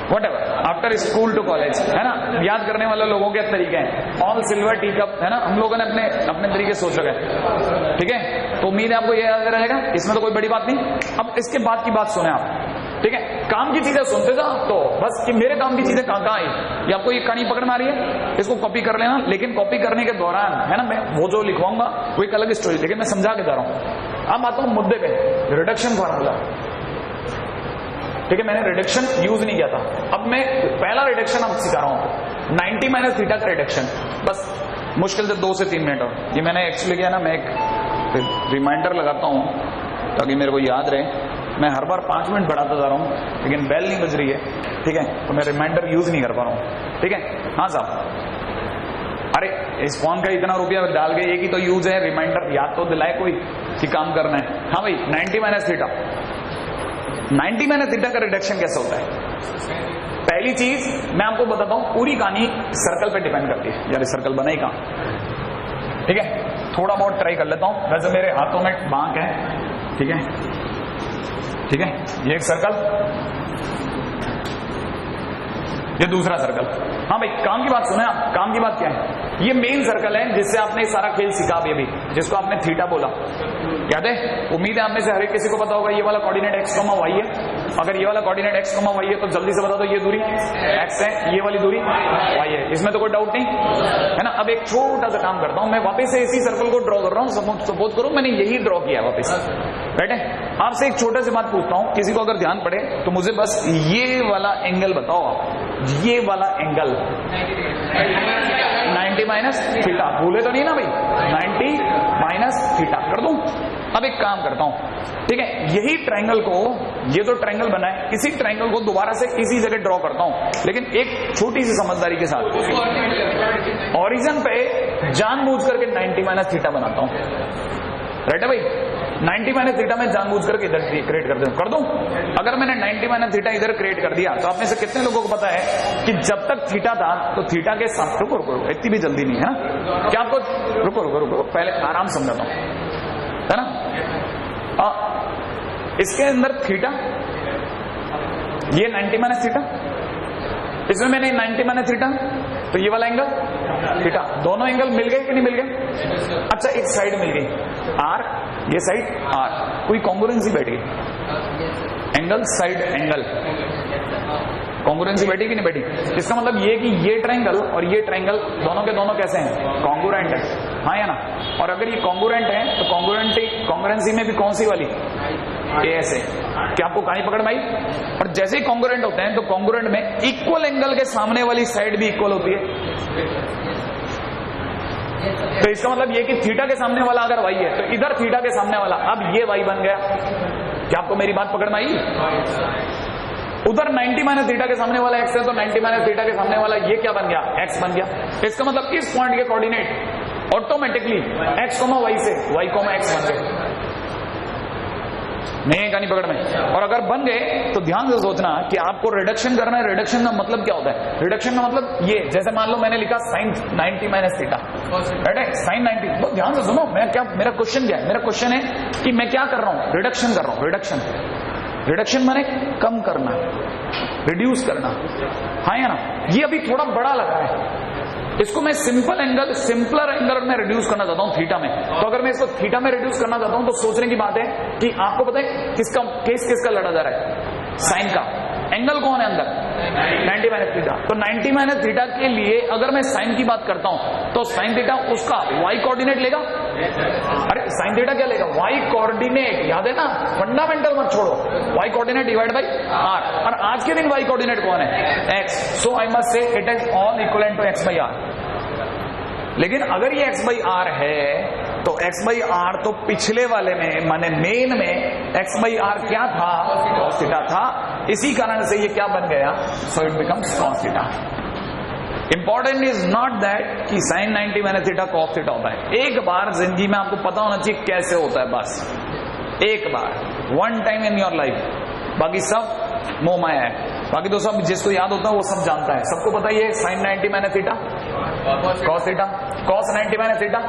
whatever, after school to college, है ना? याद करने वाले लोगों के तरीके हैं। ऑल सिल्वर टी कप, है ना? हम लोगों ने अपने तरीके सोच रखा है, ठीक है? तो उम्मीद है आपको ये याद रहेगा। इसमें तो कोई बड़ी बात नहीं। अब इसके बाद की बात सुने आप, ठीक है? काम की चीजें सुनते जाओ, तो बस कि मेरे काम की चीजें कहाँ आई, ये आपको ये कहानी पकड़ में आ रही है। इसको कॉपी कर लेना, लेकिन कॉपी करने के दौरान, है ना, मैं वो जो लिखवाऊंगा वो एक अलग स्टोरी, लेकिन मैं समझा के जा रहा हूं। अब आता हूं मुद्दे पे, रिडक्शन फार्मूला, ठीक है? मैंने रिडक्शन यूज नहीं किया था, अब मैं पहला रिडक्शन अब सिखा रहा हूं, 90 माइनस थीटा का रिडक्शन। बस मुश्किल से 2 से 3 मिनट और ये मैंने एक्चुअली किया ना, मैं एक रिमाइंडर लगाता हूं ताकि मेरे को याद रहे। मैं हर बार 5 मिनट बढ़ाता जा रहा हूं, लेकिन बेल नहीं बज रही है, ठीक है? तो मैं रिमाइंडर यूज नहीं कर पा रहा हूं, ठीक है? हाँ साहब, अरे इस फोन का इतना रुपया डाल के एक ही तो यूज है, रिमाइंडर याद तो दिलाए कोई कि काम करना है। हाँ भाई, 90 माइनस थीटा, 90 माइनस थीटा का रिडक्शन कैसे होता है? पहली चीज मैं आपको बताता हूं, पूरी कहानी सर्कल पे डिपेंड करती है। यार सर्कल बना ही कहां, ठीक है? थोड़ा बहुत ट्राई कर लेता हूं। वैसे मेरे हाथों में बांक है, ठीक है? ठीक है, ये एक सर्कल, ये दूसरा सर्कल। हाँ भाई, काम की बात सुने आप। काम की बात क्या है? ये मेन सर्कल है जिससे आपने सारा खेल सीखा अभी अभी, जिसको आपने थीटा बोला, याद है? उम्मीद है आप में से हर एक किसी को पता होगा ये वाला कोऑर्डिनेट x, y है। अगर ये वाला कोऑर्डिनेट x, y है तो जल्दी से बता दो ये दूरी x है, ये वाली दूरी y है, इसमें तो कोई डाउट नहीं है ना। अब एक छोटा सा काम करता हूं, मैं वापस से इसी सर्कल को ड्रॉ कर रहा हूं। सपोज करो मैंने यही ड्रॉ किया वापस, बैठे। आपसे एक छोटा सी बात पूछता हूं, किसी को अगर ध्यान पड़े तो मुझे बस ये वाला एंगल बताओ आप, ये वाला एंगल 90 माइनस थीटा, भूले तो नहीं ना भाई? 90 माइनस थीटा कर दूं। अब एक काम करता हूं, ठीक है, यही ट्रायंगल को, ये तो ट्रायंगल बना है, इसी ट्रायंगल को दोबारा से इसी जगह ड्रॉ करता हूं, लेकिन एक छोटी सी समझदारी के साथ। ओरिजिन पे जानबूझ करके 90 माइनस थीटा बनाता हूं, राइट है भाई? 90 माइनस थीटा में जानबूझ करके इधर क्रिएट कर दूं। अगर मैंने 90 माइनस थीटा इधर क्रिएट कर दिया तो आप में से कितने लोगों को पता है कि जब तक थीटा था तो थीटा के साथ, रुको इतनी भी जल्दी नहीं है ना, क्या आपको, रुको पहले आराम समझाता हूं, है ना? इसके अंदर थीटा, ये 90 माइनस थीटा, इसमें मैंने 90 माइनस थीटा, तो ये वाला एंगल थीटा, दोनों एंगल मिल गए कि नहीं मिल गए? अच्छा एक साइड मिल गई आर, ये साइड आर, कोई कॉन्ग्रुएंसी बैठ गई, एंगल साइड एंगल, कॉन्ग्रुएंसी बैठी कि नहीं बैठी? इसका मतलब ये कि ये ट्रायंगल और ये ट्रायंगल दोनों के दोनों कैसे हैं? कॉन्ग्रुएंट है, हाँ या ना? और अगर ये कॉन्ग्रुएंट है तो कॉन्ग्रुएंसी में भी कौन सी वाली? ऐसे। क्या आपको कहानी पकड़ में आई? और जैसे ही कॉन्ग्रुएंट होते हैं तो कॉन्ग्रुएंट में इक्वल एंगल के सामने वाली साइड भी इक्वल होती है। तो इसका मतलब ये कि थीटा के सामने वाला अगर y है तो इधर थीटा के सामने वाला, अब ये y बन गया। क्या आपको मेरी बात पकड़ में आई? उधर 90 माइनस थीटा के सामने वाला x है तो 90 माइनस थीटा के सामने वाला ये क्या बन गया? x बन गया। इसका मतलब इस पॉइंट के कोऑर्डिनेट ऑटोमेटिकली x, y से y, x बन गए। नहीं कहानी पकड़ में? और अगर बन गए तो ध्यान से सोचना कि आपको रिडक्शन करना है। रिडक्शन का मतलब क्या होता है? रिडक्शन का मतलब ये, जैसे मान लो मैंने लिखा साइन 90 माइनस थीटा, राइट है? साइन 90, बहुत ध्यान से सुनो, मैं क्या, मेरा क्वेश्चन क्या है? मेरा क्वेश्चन है कि मैं क्या कर रहा हूं? रिडक्शन कर रहा हूं। रिडक्शन माने कम करना, रिड्यूस करना, हाँ या ना? ये अभी थोड़ा बड़ा लगा है, इसको मैं सिंपलर एंगल में रिड्यूस करना चाहता हूं थीटा में। तो अगर मैं इसको थीटा में रिड्यूस करना चाहता हूं तो सोचने की बात है कि आपको पता है किसका लड़ा जा रहा है? साइन का। एंगल कौन है अंदर? 90 माइनस थीटा। तो 90 माइनस थीटा के लिए अगर मैं साइन की बात करता हूं तो साइन थीटा उसका y कोऑर्डिनेट लेगा। अरे साइन थीटा क्या लेगा? y कोऑर्डिनेट, याद है ना? फंडामेंटल मत छोड़ो, y coordinate divide by r। और आज के दिन y कोऑर्डिनेट कौन है? x। So I must say it is all equivalent to x by r। लेकिन अगर ये x बाई r है तो x बाई r तो पिछले वाले में, माने मेन में x बाई r क्या था? cos थीटा था। इसी कारण से ये क्या बन गया? So it becomes cos theta. Important is not that कि sine 90 minus theta cos theta होता है। एक बार जिंदगी में आपको पता होना चाहिए कैसे होता है, बस एक बार, one time in your life. बाकी सब मोह माया है, बाकी तो सब जिसको याद होता है वो सब जानता है। सबको पता ही है sine 90 minus theta cos theta, cos 90 minus theta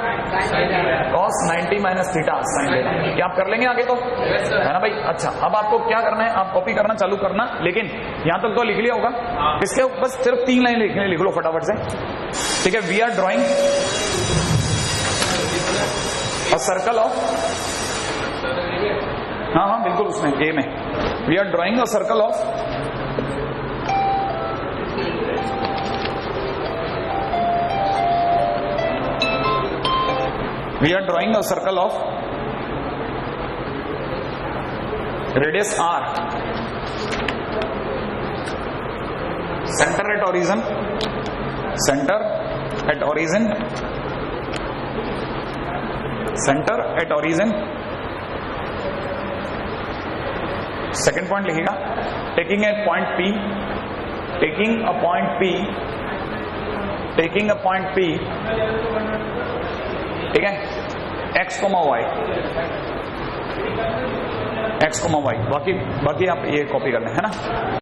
cos 90 minus theta sine theta. क्या आप कर लेंगे आगे तो, है ना भाई? अच्छा, अब आपको क्या करना है? आप कॉपी करना चालू करना, लेकिन यहां तक तो लिख लिया होगा। इसके बस सिर्फ 3 लाइन लिख लो फटाफट से, ठीक है? We are drawing a circle of, हाँ बिल्कुल उसमें ए में, we are drawing a circle of radius r, center at origin, center at origin, second point लिखिएगा, taking a point P, ठीक है? x, y, बाकी आप ये कॉपी कर लें, है ना?